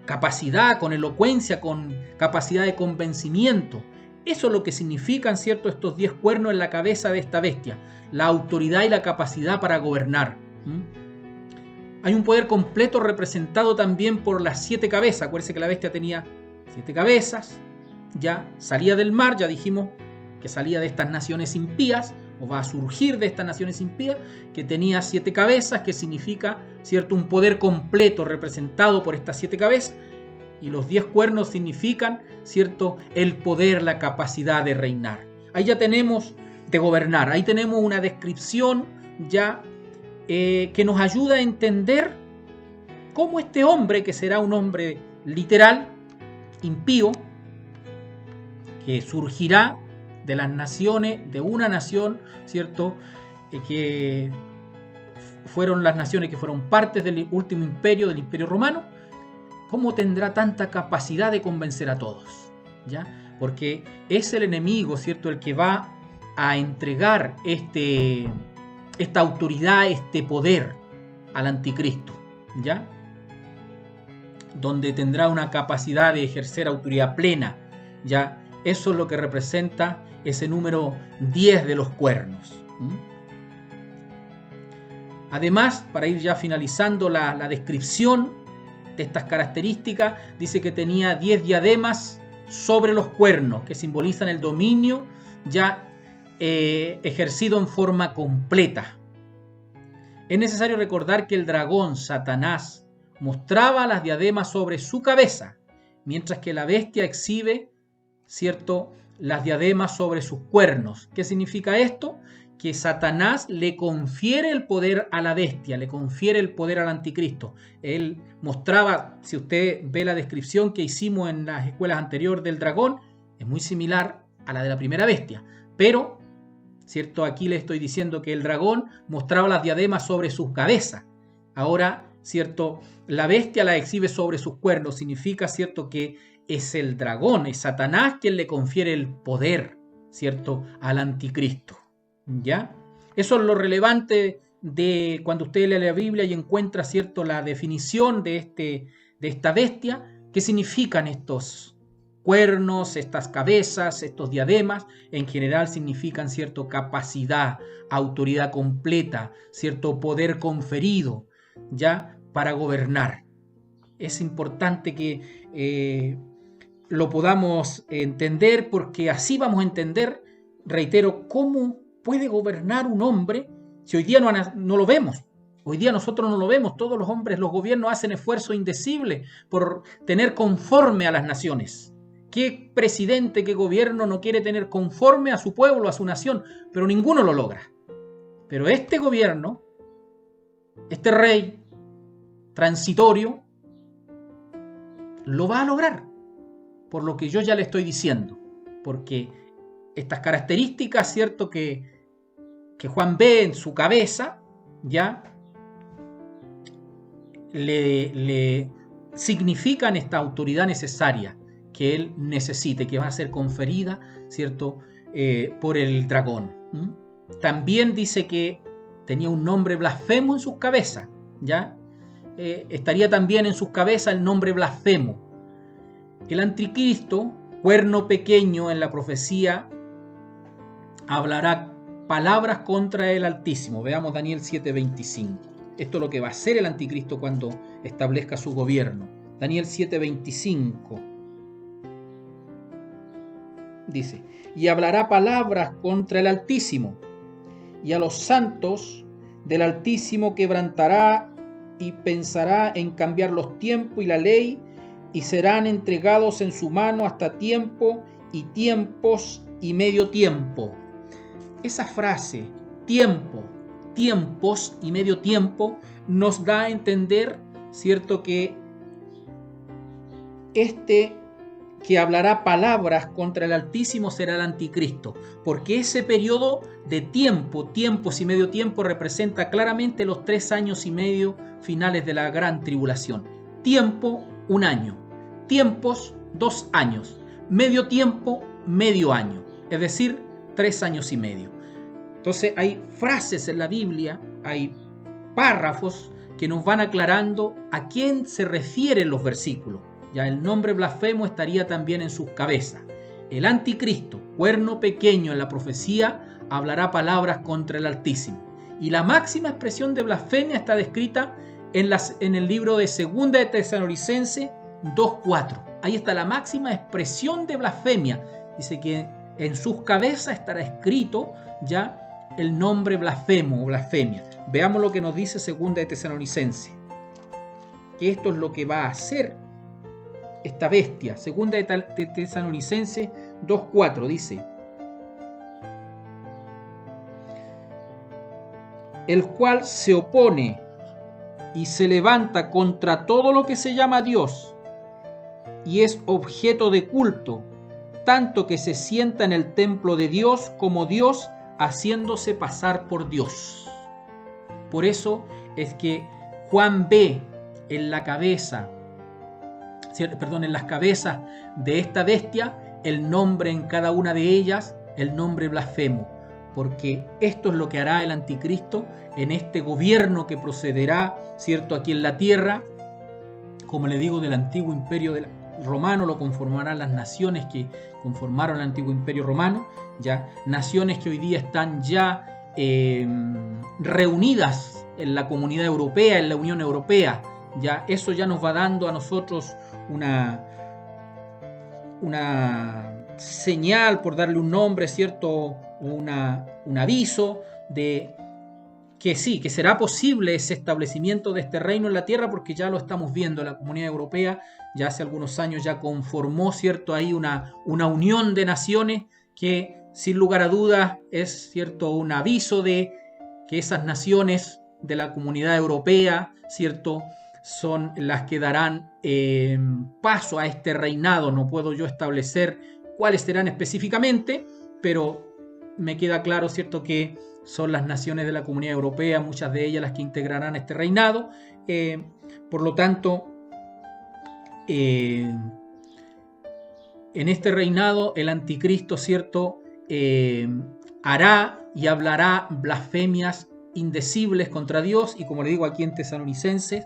capacidad, con elocuencia, con capacidad de convencimiento. Eso es lo que significan, ¿cierto?, estos 10 cuernos en la cabeza de esta bestia, la autoridad y la capacidad para gobernar. Hay un poder completo representado también por las 7 cabezas. Acuérdense que la bestia tenía 7 cabezas, ya salía del mar, ya dijimos que salía de estas naciones impías, o va a surgir de estas naciones impías, que tenía 7 cabezas, que significa, ¿cierto?, un poder completo representado por estas 7 cabezas. Y los 10 cuernos significan, ¿cierto?, el poder, la capacidad de reinar. Ahí ya tenemos de gobernar, ahí tenemos una descripción ya que nos ayuda a entender cómo este hombre, que será un hombre literal, impío, que surgirá de las naciones, de una nación, ¿cierto?, que fueron las naciones que fueron partes del último imperio, del imperio romano. ¿Cómo tendrá tanta capacidad de convencer a todos? ¿Ya? Porque es el enemigo, ¿cierto?, el que va a entregar esta autoridad, este poder al anticristo, ¿ya? Donde tendrá una capacidad de ejercer autoridad plena, ¿ya? Eso es lo que representa ese número 10 de los cuernos. Además, para ir ya finalizando la descripción de estas características, dice que tenía 10 diademas sobre los cuernos, que simbolizan el dominio ya ejercido en forma completa. Es necesario recordar que el dragón, Satanás, mostraba las diademas sobre su cabeza, mientras que la bestia exhibe, ¿cierto?, las diademas sobre sus cuernos. ¿Qué significa esto? Que Satanás le confiere el poder a la bestia, le confiere el poder al anticristo. Él mostraba, si usted ve la descripción que hicimos en las escuelas anteriores del dragón, es muy similar a la de la primera bestia, pero, ¿cierto?, aquí le estoy diciendo que el dragón mostraba las diademas sobre sus cabezas. Ahora, ¿cierto?, la bestia la exhibe sobre sus cuernos. Significa, ¿cierto?, que es el dragón, es Satanás quien le confiere el poder, ¿cierto?, al anticristo, ¿ya? Eso es lo relevante de cuando usted lee la Biblia y encuentra, ¿cierto?, la definición de esta bestia. ¿Qué significan estos cuernos, estas cabezas, estos diademas? En general significan, ¿cierto?, capacidad, autoridad completa, cierto poder conferido, ¿ya?, para gobernar. Es importante que lo podamos entender, porque así vamos a entender, reitero, cómo puede gobernar un hombre si hoy día no lo vemos. Hoy día nosotros no lo vemos. Todos los hombres, los gobiernos hacen esfuerzo indecible por tener conforme a las naciones. ¿Qué presidente, qué gobierno no quiere tener conforme a su pueblo, a su nación? Pero ninguno lo logra. Pero este gobierno, este rey transitorio, lo va a lograr, por lo que yo ya le estoy diciendo, porque estas características, ¿cierto?, que Juan ve en su cabeza, ya le significan esta autoridad necesaria que él necesite, que va a ser conferida, ¿cierto?, por el dragón. También dice que tenía un nombre blasfemo en sus cabezas, ¿ya? Estaría también en sus cabezas el nombre blasfemo. El anticristo, cuerno pequeño en la profecía, hablará palabras contra el Altísimo. Veamos Daniel 7:25. Esto es lo que va a hacer el anticristo cuando establezca su gobierno. Daniel 7:25 dice: y hablará palabras contra el Altísimo, y a los santos del Altísimo quebrantará, y pensará en cambiar los tiempos y la ley, y serán entregados en su mano hasta tiempo y tiempos y medio tiempo. Esa frase, tiempo, tiempos y medio tiempo, nos da a entender, ¿cierto?, que que hablará palabras contra el Altísimo será el anticristo, porque ese periodo de tiempo, tiempos y medio tiempo, representa claramente los 3 años y medio finales de la gran tribulación. Tiempo, 1 año. Tiempos, 2 años. Medio tiempo, medio año. Es decir, 3 años y medio. Entonces hay frases en la Biblia, hay párrafos que nos van aclarando a quién se refieren los versículos. Ya el nombre blasfemo estaría también en sus cabezas. El anticristo, cuerno pequeño en la profecía, hablará palabras contra el Altísimo. Y la máxima expresión de blasfemia está descrita en el libro de 2 de Tesalonicenses 2:4. Ahí está la máxima expresión de blasfemia. Dice que en sus cabezas estará escrito ya el nombre blasfemo o blasfemia. Veamos lo que nos dice 2 de Tesalonicenses. Que esto es lo que va a hacer esta bestia. 2 de Tesalonicenses 2:4 dice: el cual se opone y se levanta contra todo lo que se llama Dios y es objeto de culto, tanto que se sienta en el templo de Dios como Dios, haciéndose pasar por Dios. Por eso es que Juan ve en la cabeza, en las cabezas de esta bestia, el nombre en cada una de ellas, el nombre blasfemo, porque esto es lo que hará el anticristo en este gobierno que procederá, ¿cierto?, aquí en la tierra. Como le digo, del antiguo imperio romano lo conformarán las naciones que conformaron el antiguo imperio romano, ya naciones que hoy día están ya reunidas en la comunidad europea, en la Unión Europea. Ya eso ya nos va dando a nosotros una señal, por darle un nombre, ¿cierto?, un aviso de que sí, que será posible ese establecimiento de este reino en la tierra, porque ya lo estamos viendo. La Comunidad Europea ya hace algunos años ya conformó, ¿cierto?, ahí una unión de naciones que sin lugar a dudas es, ¿cierto?, un aviso de que esas naciones de la Comunidad Europea, ¿cierto?, son las que darán paso a este reinado. No puedo yo establecer cuáles serán específicamente, pero me queda claro, ¿cierto?, que son las naciones de la Comunidad Europea, muchas de ellas las que integrarán este reinado. Por lo tanto, en este reinado el anticristo, ¿cierto? Hará y hablará blasfemias indecibles contra Dios, y como le digo aquí en Tesalonicenses,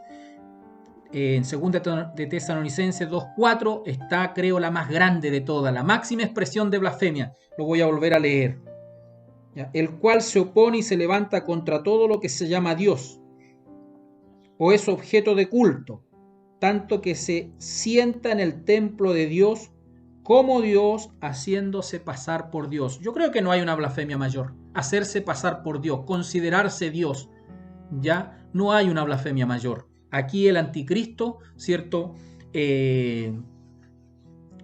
en 2 de Tesalonicenses 2:4 está, creo, la más grande de todas, la máxima expresión de blasfemia. Lo voy a volver a leer. ¿Ya? El cual se opone y se levanta contra todo lo que se llama Dios o es objeto de culto, tanto que se sienta en el templo de Dios como Dios, haciéndose pasar por Dios. Yo creo que no hay una blasfemia mayor. Hacerse pasar por Dios, considerarse Dios. Ya no hay una blasfemia mayor. Aquí el anticristo, ¿cierto?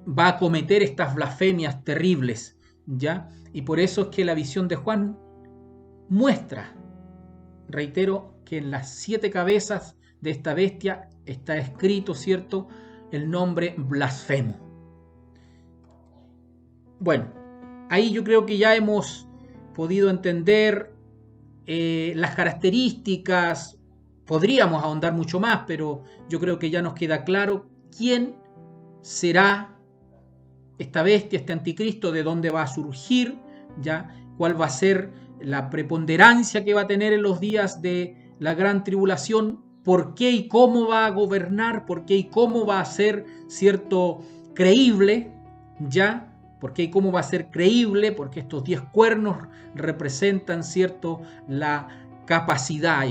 Va a cometer estas blasfemias terribles, ¿ya? Y por eso es que la visión de Juan muestra, reitero, que en las 7 cabezas de esta bestia está escrito, ¿cierto?, el nombre blasfemo. Bueno, ahí yo creo que ya hemos podido entender las características. Podríamos ahondar mucho más, pero yo creo que ya nos queda claro quién será esta bestia, este anticristo, de dónde va a surgir, ya cuál va a ser la preponderancia que va a tener en los días de la gran tribulación, por qué y cómo va a gobernar, por qué y cómo va a ser, ¿cierto?, creíble, ya. ¿Por qué y cómo va a ser creíble? Porque estos 10 cuernos representan, ¿cierto?, la capacidad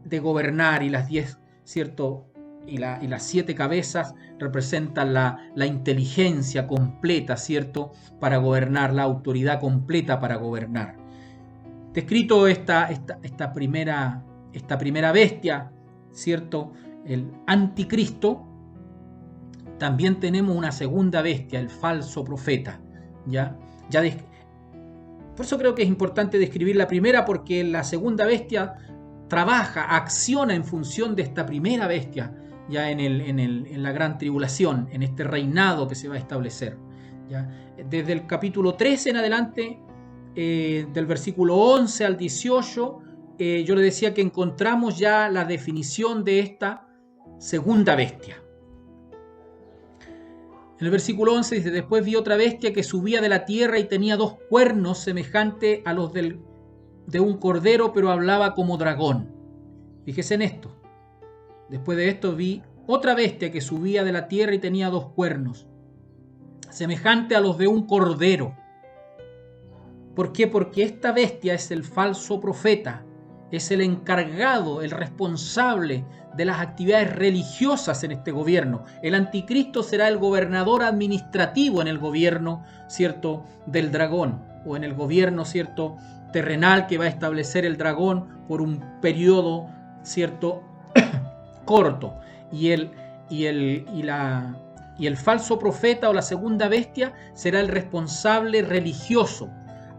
de gobernar, y las 10, ¿cierto?, y las 7 cabezas representan la inteligencia completa, ¿cierto?, para gobernar, la autoridad completa para gobernar. Descrito esta primera bestia, ¿cierto?, el anticristo, también tenemos una segunda bestia, el falso profeta. Por eso creo que es importante describir la primera, porque la segunda bestia trabaja, acciona en función de esta primera bestia, ya en la gran tribulación, en este reinado que se va a establecer. ¿Ya? Desde el capítulo 13 en adelante, del versículo 11 al 18, yo le decía que encontramos ya la definición de esta segunda bestia. En el versículo 11 dice: después vi otra bestia que subía de la tierra y tenía 2 cuernos semejante a los de un cordero, pero hablaba como dragón. Fíjese en esto. Después de esto vi otra bestia que subía de la tierra y tenía 2 cuernos, semejante a los de un cordero. ¿Por qué? Porque esta bestia es el falso profeta, es el encargado, el responsable de las actividades religiosas en este gobierno. El anticristo será el gobernador administrativo en el gobierno, ¿cierto?, del dragón, o en el gobierno, ¿cierto?, terrenal que va a establecer el dragón por un periodo, ¿cierto?, corto. Y el falso profeta, o la segunda bestia, será el responsable religioso.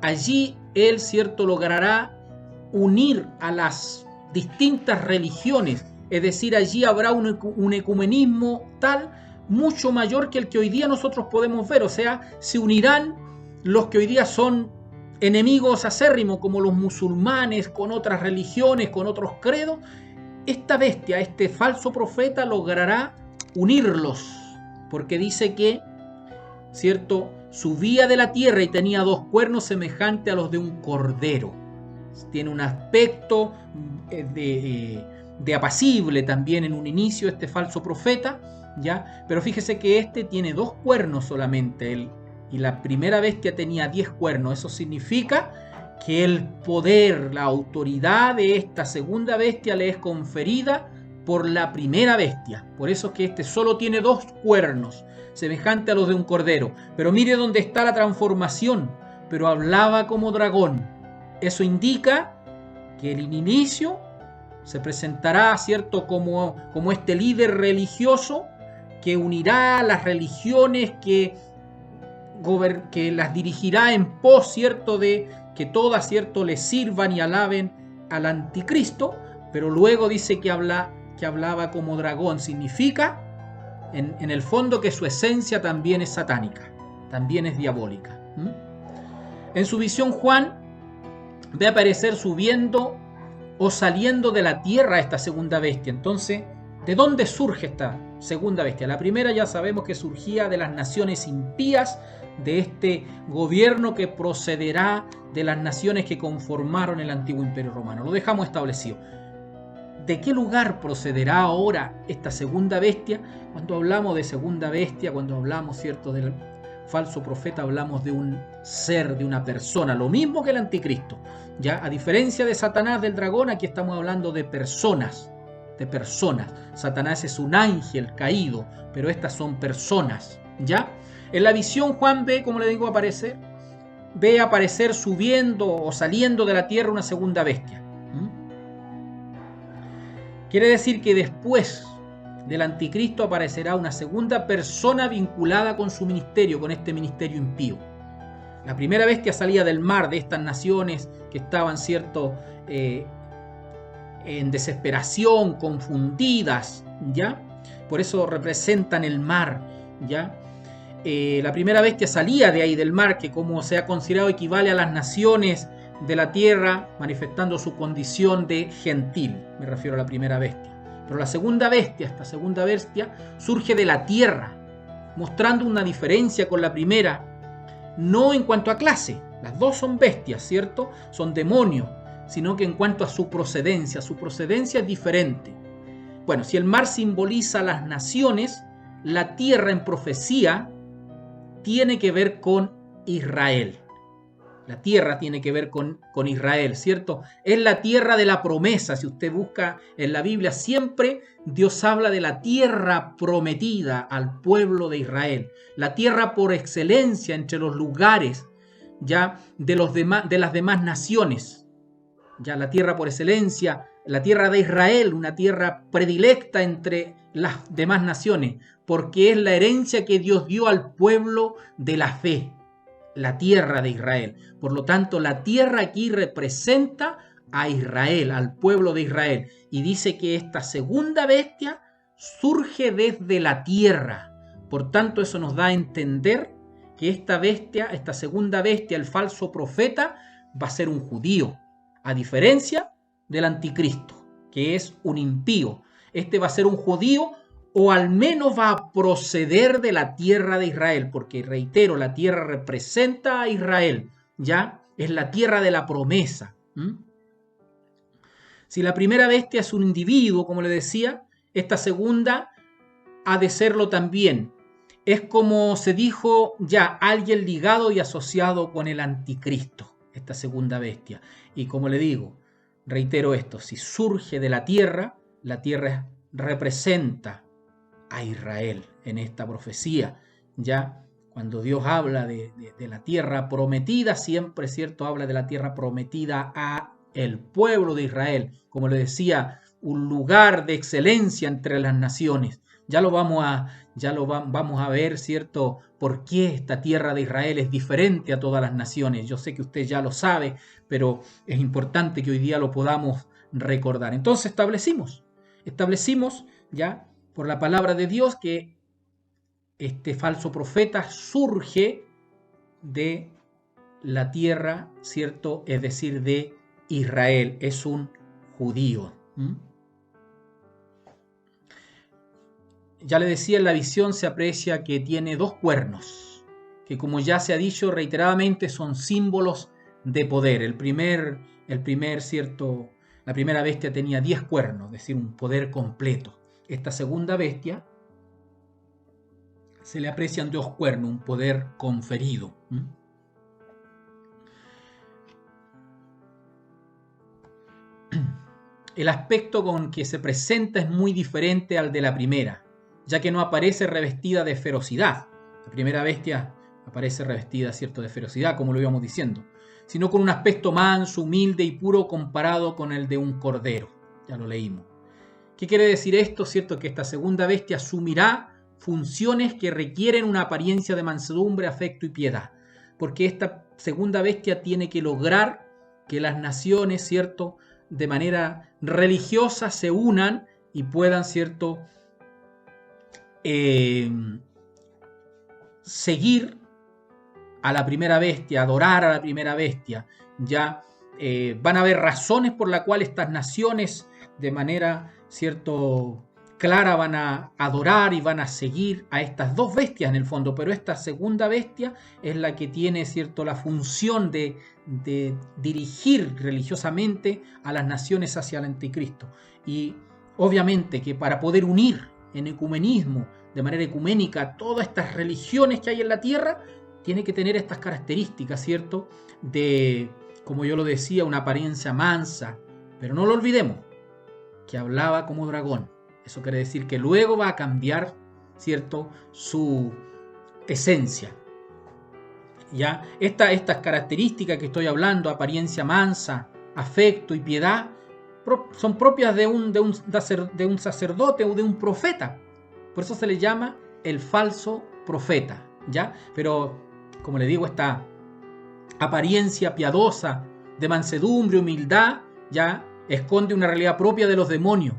Allí él, ¿cierto?, logrará unir a las distintas religiones, es decir, allí habrá un ecumenismo tal, mucho mayor que el que hoy día nosotros podemos ver. O sea, se unirán los que hoy día son enemigos acérrimos, como los musulmanes, con otras religiones, con otros credos. Esta bestia, este falso profeta, logrará unirlos, porque dice que, ¿cierto?, subía de la tierra y tenía 2 cuernos semejante a los de un cordero. Tiene un aspecto de apacible también en un inicio este falso profeta, ¿ya? Pero fíjese que este tiene 2 cuernos solamente, y la primera bestia tenía 10 cuernos. Eso significa que el poder, la autoridad de esta segunda bestia le es conferida por la primera bestia. Por eso es que este solo tiene 2 cuernos, semejante a los de un cordero. Pero mire dónde está la transformación: pero hablaba como dragón. Eso indica que el inicio se presentará, ¿cierto?, como este líder religioso que unirá las religiones, que las dirigirá en pos, ¿cierto?, de que todas, ¿cierto?, le sirvan y alaben al anticristo. Pero luego dice que hablaba como dragón. Significa, en el fondo, que su esencia también es satánica, también es diabólica. En su visión, Juan ve aparecer subiendo o saliendo de la tierra esta segunda bestia. Entonces ¿De dónde surge esta segunda bestia? La primera ya sabemos que surgía de las naciones impías, de este gobierno que procederá de las naciones que conformaron el antiguo Imperio Romano. Lo dejamos establecido. ¿De qué lugar procederá ahora esta segunda bestia? Cuando hablamos de segunda bestia, cuando hablamos, ¿cierto?, del falso profeta, hablamos de un ser, de una persona, lo mismo que el anticristo. Ya, a diferencia de Satanás, del dragón, aquí estamos hablando de personas. De personas. Satanás es un ángel caído, pero estas son personas. ¿Ya? En la visión Juan ve, como le digo, ve aparecer subiendo o saliendo de la tierra una segunda bestia. Quiere decir que después del anticristo aparecerá una segunda persona vinculada con su ministerio, con este ministerio impío. La primera bestia salía del mar, de estas naciones que estaban, ¿cierto?, en desesperación, confundidas, ¿ya? Por eso representan el mar, ¿ya? La primera bestia salía de ahí del mar, que como se ha considerado equivale a las naciones de la tierra, manifestando su condición de gentil, me refiero a la primera bestia. Pero la segunda bestia, esta segunda bestia, surge de la tierra, mostrando una diferencia con la primera, no en cuanto a clase, las dos son bestias, ¿cierto? Son demonios, sino que en cuanto a su procedencia es diferente. Bueno, si el mar simboliza las naciones, la tierra en profecía tiene que ver con Israel. La tierra tiene que ver con Israel, ¿cierto? Es la tierra de la promesa. Si usted busca en la Biblia, siempre Dios habla de la tierra prometida al pueblo de Israel. La tierra por excelencia entre los lugares ya de las demás naciones. Ya la tierra por excelencia, la tierra de Israel, una tierra predilecta entre las demás naciones, porque es la herencia que Dios dio al pueblo de la fe, la tierra de Israel. Por lo tanto, la tierra aquí representa a Israel, al pueblo de Israel, y dice que esta segunda bestia surge desde la tierra. Por tanto, eso nos da a entender que esta bestia, esta segunda bestia, el falso profeta, va a ser un judío, a diferencia del anticristo, que es un impío. Este va a ser un judío, o al menos va a proceder de la tierra de Israel, porque reitero, la tierra representa a Israel, ya es la tierra de la promesa. Si la primera bestia es un individuo, como le decía, esta segunda ha de serlo también. Es como se dijo ya, alguien ligado y asociado con el anticristo, esta segunda bestia. Y como le digo, reitero esto, si surge de la tierra representa a Israel en esta profecía. Ya cuando Dios habla de la tierra prometida, siempre, ¿cierto?, habla de la tierra prometida a el pueblo de Israel. Como le decía, un lugar de excelencia entre las naciones. Ya lo vamos a ver, ¿cierto?, por qué esta tierra de Israel es diferente a todas las naciones. Yo sé que usted ya lo sabe, pero es importante que hoy día lo podamos recordar. Entonces establecimos ya por la palabra de Dios que este falso profeta surge de la tierra, ¿cierto?, es decir, de Israel, es un judío. Ya le decía, en la visión se aprecia que tiene 2 cuernos, que como ya se ha dicho reiteradamente son símbolos de poder. La primera bestia tenía 10 cuernos, es decir, un poder completo. Esta segunda bestia se le aprecian 2 cuernos, un poder conferido. El aspecto con que se presenta es muy diferente al de la primera, ya que no aparece revestida de ferocidad. La primera bestia aparece revestida, ¿cierto?, de ferocidad, como lo íbamos diciendo, sino con un aspecto manso, humilde y puro comparado con el de un cordero. Ya lo leímos. ¿Qué quiere decir esto? ¿Cierto? Que esta segunda bestia asumirá funciones que requieren una apariencia de mansedumbre, afecto y piedad, porque esta segunda bestia tiene que lograr que las naciones, ¿cierto?, de manera religiosa se unan y puedan, ¿cierto?, seguir a la primera bestia, adorar a la primera bestia. Ya van a haber razones por las cuales estas naciones de manera, ¿cierto?, clara van a adorar y van a seguir a estas dos bestias en el fondo, pero esta segunda bestia es la que tiene, ¿cierto?, la función de dirigir religiosamente a las naciones hacia el anticristo. Y obviamente que para poder unir en ecumenismo, de manera ecuménica, todas estas religiones que hay en la tierra, tiene que tener estas características, ¿cierto?, de, como yo lo decía, una apariencia mansa, pero no lo olvidemos, que hablaba como dragón. Eso quiere decir que luego va a cambiar, ¿cierto?, su esencia. ¿Ya? Estas características que estoy hablando, apariencia mansa, afecto y piedad, son propias de un sacerdote o de un profeta. Por eso se le llama el falso profeta, ¿ya? Pero, como le digo, esta apariencia piadosa, de mansedumbre, humildad, ya esconde una realidad propia de los demonios,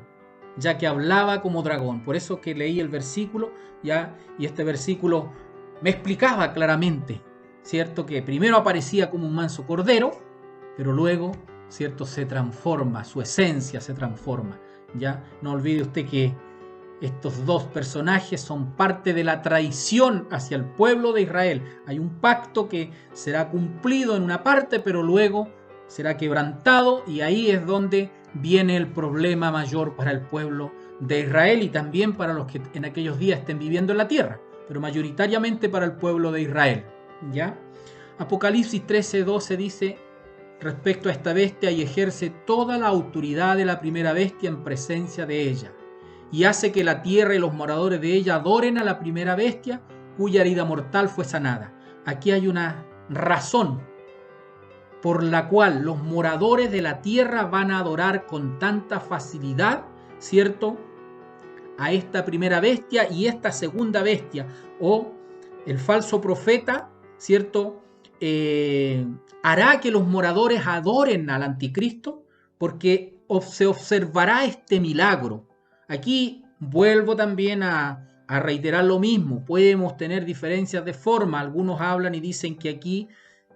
ya que hablaba como dragón. Por eso que leí el versículo, ya, y este versículo me explicaba claramente, ¿cierto?, que primero aparecía como un manso cordero, pero luego, ¿cierto?, se transforma, su esencia se transforma. Ya, no olvide usted que estos dos personajes son parte de la traición hacia el pueblo de Israel. Hay un pacto que será cumplido en una parte, pero luego será quebrantado, y ahí es donde viene el problema mayor para el pueblo de Israel y también para los que en aquellos días estén viviendo en la tierra, pero mayoritariamente para el pueblo de Israel. ¿Ya? Apocalipsis 13:12 dice respecto a esta bestia: y ejerce toda la autoridad de la primera bestia en presencia de ella, y hace que la tierra y los moradores de ella adoren a la primera bestia, cuya herida mortal fue sanada. Aquí hay una razón por la cual los moradores de la tierra van a adorar con tanta facilidad, ¿cierto?, a esta primera bestia y esta segunda bestia, o el falso profeta, ¿cierto?, hará que los moradores adoren al anticristo, porque se observará este milagro. Aquí vuelvo también a reiterar lo mismo. Podemos tener diferencias de forma. Algunos hablan y dicen que aquí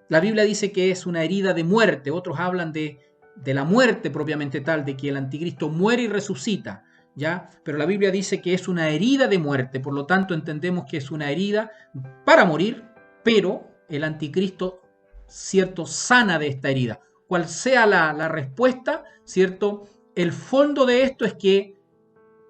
la Biblia dice que es una herida de muerte. Otros hablan de la muerte propiamente tal, de que el anticristo muere y resucita, ¿ya? Pero la Biblia dice que es una herida de muerte. Por lo tanto, entendemos que es una herida para morir, pero el anticristo, ¿cierto?, sana de esta herida. Cual sea la respuesta, ¿cierto?, el fondo de esto es que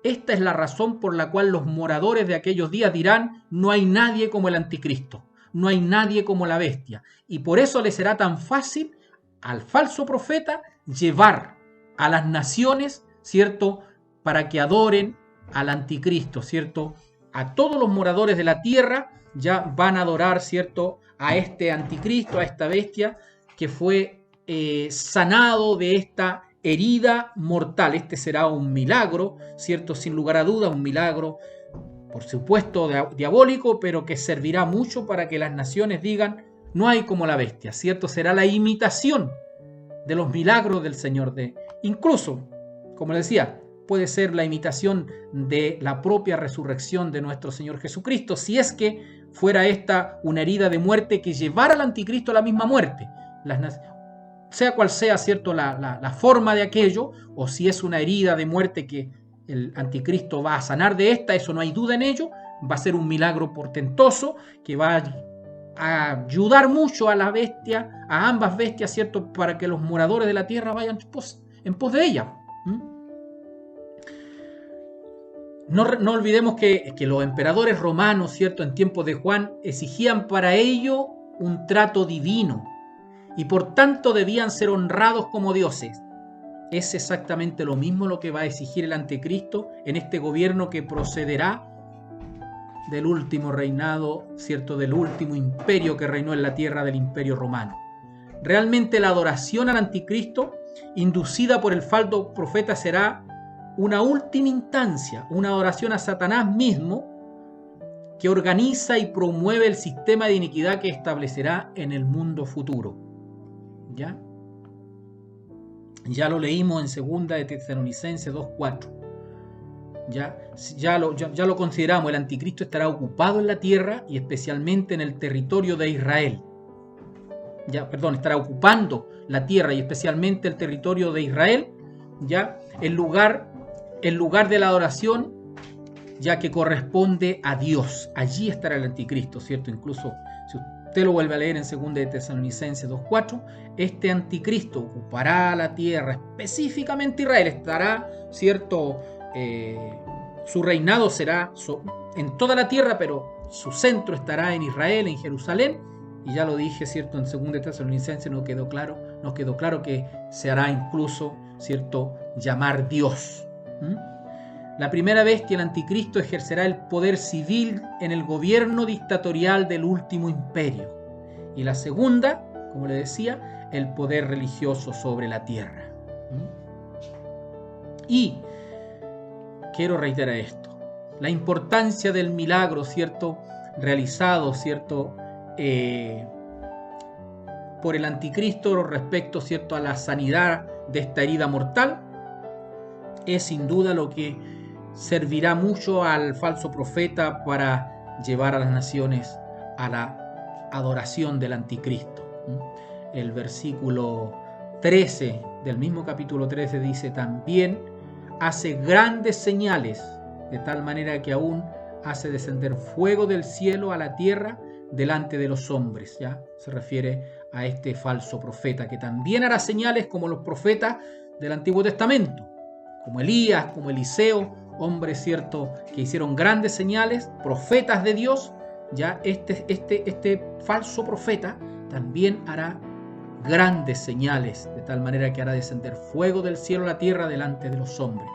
esta es la razón por la cual los moradores de aquellos días dirán: no hay nadie como el anticristo, no hay nadie como la bestia. Y por eso le será tan fácil al falso profeta llevar a las naciones, ¿cierto?, para que adoren al anticristo, ¿cierto? A todos los moradores de la tierra ya van a adorar, ¿cierto?, a este anticristo, a esta bestia que fue sanado de esta herida mortal. Este será un milagro, ¿cierto?, sin lugar a dudas, un milagro, por supuesto, diabólico, pero que servirá mucho para que las naciones digan: no hay como la bestia, ¿cierto? Será la imitación de los milagros del Señor. Incluso, como les decía, puede ser la imitación de la propia resurrección de nuestro Señor Jesucristo, si es que fuera esta una herida de muerte que llevara al anticristo a la misma muerte. Sea cual sea, ¿cierto?, la forma de aquello, o si es una herida de muerte que el anticristo va a sanar de esta, eso no hay duda en ello. Va a ser un milagro portentoso que va a ayudar mucho a la bestia, a ambas bestias, ¿cierto?, para que los moradores de la tierra vayan en pos de ella. No olvidemos que los emperadores romanos, ¿cierto?, en tiempos de Juan, exigían para ello un trato divino y por tanto debían ser honrados como dioses. Es exactamente lo mismo lo que va a exigir el anticristo en este gobierno que procederá del último reinado, ¿cierto?, del último imperio que reinó en la tierra, del imperio romano. Realmente la adoración al anticristo, inducida por el falso profeta, será una última instancia, una adoración a Satanás mismo, que organiza y promueve el sistema de iniquidad que establecerá en el mundo futuro. ¿Ya? Ya lo leímos en 2 de Tesalonicenses 2:4. Ya lo consideramos. El anticristo estará ocupado en la tierra y especialmente en el territorio de Israel. Estará ocupando la tierra y especialmente el territorio de Israel. Ya, el lugar de la adoración ya que corresponde a Dios. Allí estará el anticristo, ¿cierto? Incluso si usted lo vuelve a leer en 2 de Tesalonicenses 2:4, este anticristo ocupará la tierra, específicamente Israel, estará, ¿cierto? Su reinado será en toda la tierra, pero su centro estará en Israel, en Jerusalén. Y ya lo dije, ¿cierto? En 2 de Tesalonicenses nos quedó claro que se hará incluso, ¿cierto?, llamar Dios. La primera vez que el anticristo ejercerá el poder civil en el gobierno dictatorial del último imperio. Y la segunda, como le decía, el poder religioso sobre la tierra. Y quiero reiterar esto, la importancia del milagro, ¿cierto?, realizado, ¿cierto?, por el anticristo respecto, ¿cierto?, a la sanidad de esta herida mortal, es sin duda lo que servirá mucho al falso profeta para llevar a las naciones a la adoración del anticristo. El versículo 13 del mismo capítulo 13 dice: también hace grandes señales, de tal manera que aún hace descender fuego del cielo a la tierra delante de los hombres. Ya se refiere a este falso profeta, que también hará señales como los profetas del Antiguo Testamento, como Elías, como Eliseo, hombres, ¿cierto?, que hicieron grandes señales, profetas de Dios. Ya este falso profeta también hará grandes señales, de tal manera que hará descender fuego del cielo a la tierra delante de los hombres.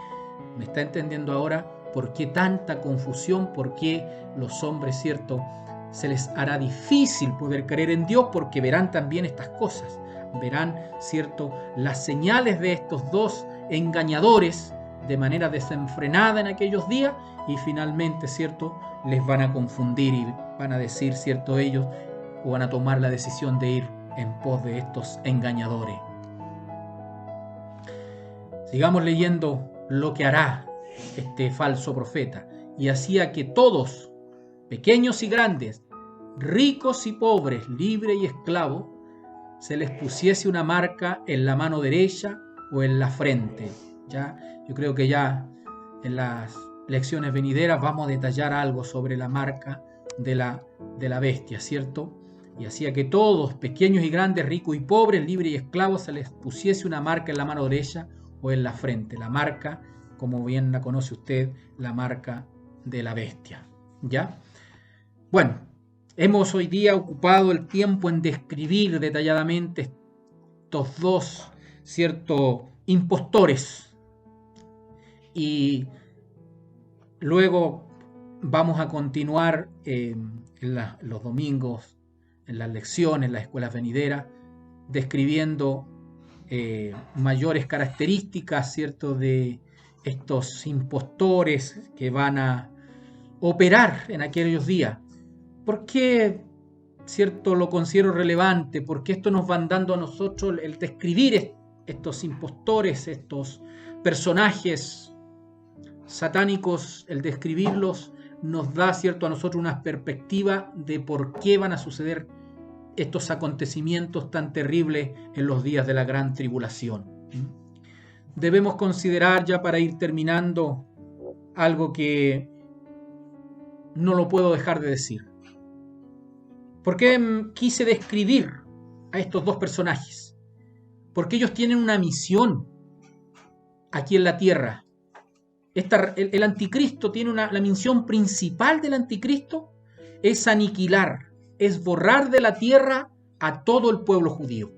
¿Me está entendiendo ahora por qué tanta confusión? ¿Por qué los hombres, ¿cierto?, se les hará difícil poder creer en Dios? Porque verán también estas cosas. Verán, ¿cierto?, las señales de estos dos engañadores de manera desenfrenada en aquellos días, y finalmente, ¿cierto?, les van a confundir y van a decir, ¿cierto?, ellos, o van a tomar la decisión de ir en pos de estos engañadores. Sigamos leyendo lo que hará este falso profeta. Y hacía que todos, pequeños y grandes, ricos y pobres, libre y esclavo, se les pusiese una marca en la mano derecha o en la frente. Ya, yo creo que ya en las lecciones venideras vamos a detallar algo sobre la marca de la bestia, ¿cierto? Y hacía que todos, pequeños y grandes, ricos y pobres, libres y esclavos, se les pusiese una marca en la mano derecha o en la frente. La marca, como bien la conoce usted, la marca de la bestia. ¿Ya? Bueno, hemos hoy día ocupado el tiempo en describir detalladamente estos dos, ¿cierto?, impostores. Y luego vamos a continuar los domingos, en las lecciones, en las escuelas venideras, describiendo mayores características, ¿cierto?, de estos impostores que van a operar en aquellos días. ¿Por qué, cierto, lo considero relevante? Porque esto nos van dando a nosotros el describir estos impostores, estos personajes satánicos, el describirlos nos da, cierto, a nosotros una perspectiva de por qué van a suceder estos acontecimientos tan terribles en los días de la gran tribulación. Debemos considerar, ya para ir terminando, algo que no lo puedo dejar de decir. ¿Por qué quise describir a estos dos personajes? Porque ellos tienen una misión aquí en la tierra. El anticristo tiene la misión principal del anticristo es aniquilar, es borrar de la tierra a todo el pueblo judío.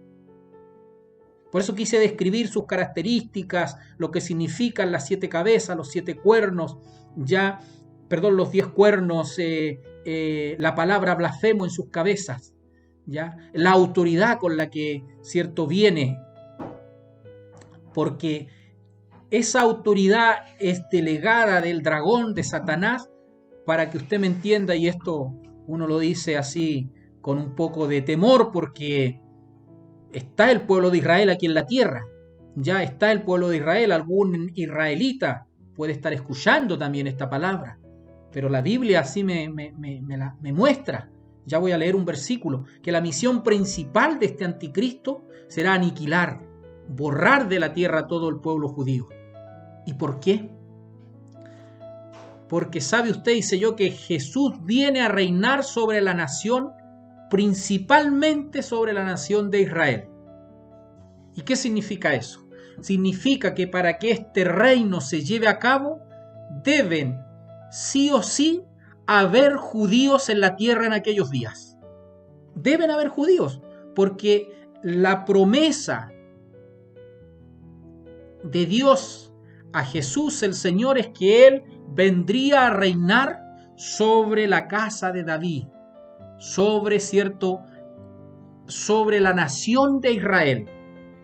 Por eso quise describir sus características, lo que significan las 7 cabezas, los 7 cuernos, los 10 cuernos, la palabra blasfemo en sus cabezas, ¿ya? La autoridad con la que, cierto, viene, porque esa autoridad es delegada del dragón, de Satanás, para que usted me entienda, y esto uno lo dice así con un poco de temor, porque está el pueblo de Israel aquí en la tierra, ya está el pueblo de Israel, algún israelita puede estar escuchando también esta palabra, pero la Biblia así me muestra, ya voy a leer un versículo, que la misión principal de este anticristo será aniquilar, borrar de la tierra todo el pueblo judío. ¿Y por qué? porque sabe usted y sé yo que Jesús viene a reinar sobre la nación, principalmente sobre la nación de Israel. ¿Y qué significa eso? Significa que para que este reino se lleve a cabo, deben sí o sí haber judíos en la tierra en aquellos días. Deben haber judíos, porque la promesa de Dios a Jesús el Señor es que Él vendría a reinar sobre la casa de David, sobre la nación de Israel.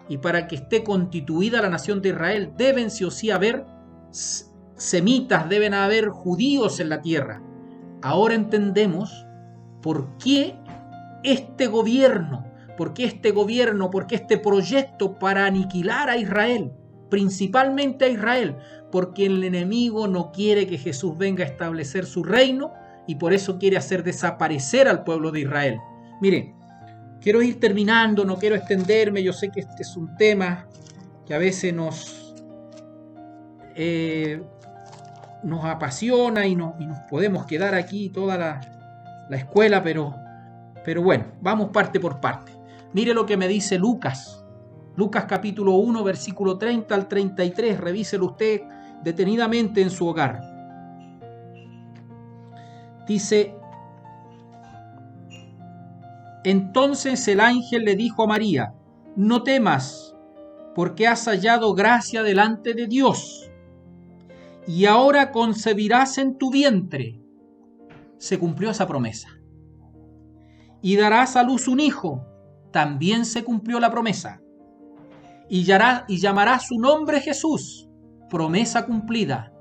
Y para que esté constituida la nación de Israel, deben sí o sí haber semitas, deben haber judíos en la tierra. Ahora entendemos por qué este gobierno, por qué este proyecto para aniquilar a Israel, principalmente a Israel, porque el enemigo no quiere que Jesús venga a establecer su reino y por eso quiere hacer desaparecer al pueblo de Israel. Miren, quiero ir terminando, no quiero extenderme, yo sé que este es un tema que a veces nos apasiona y nos podemos quedar aquí toda la escuela, pero bueno, vamos parte por parte. Mire lo que me dice Lucas capítulo 1, versículo 30 al 33, revíselo usted detenidamente en su hogar. Dice: entonces el ángel le dijo a María: no temas, porque has hallado gracia delante de Dios, y ahora concebirás en tu vientre. Se cumplió esa promesa. Y darás a luz un hijo. También se cumplió la promesa. Y llamarás su nombre Jesús. Promesa cumplida.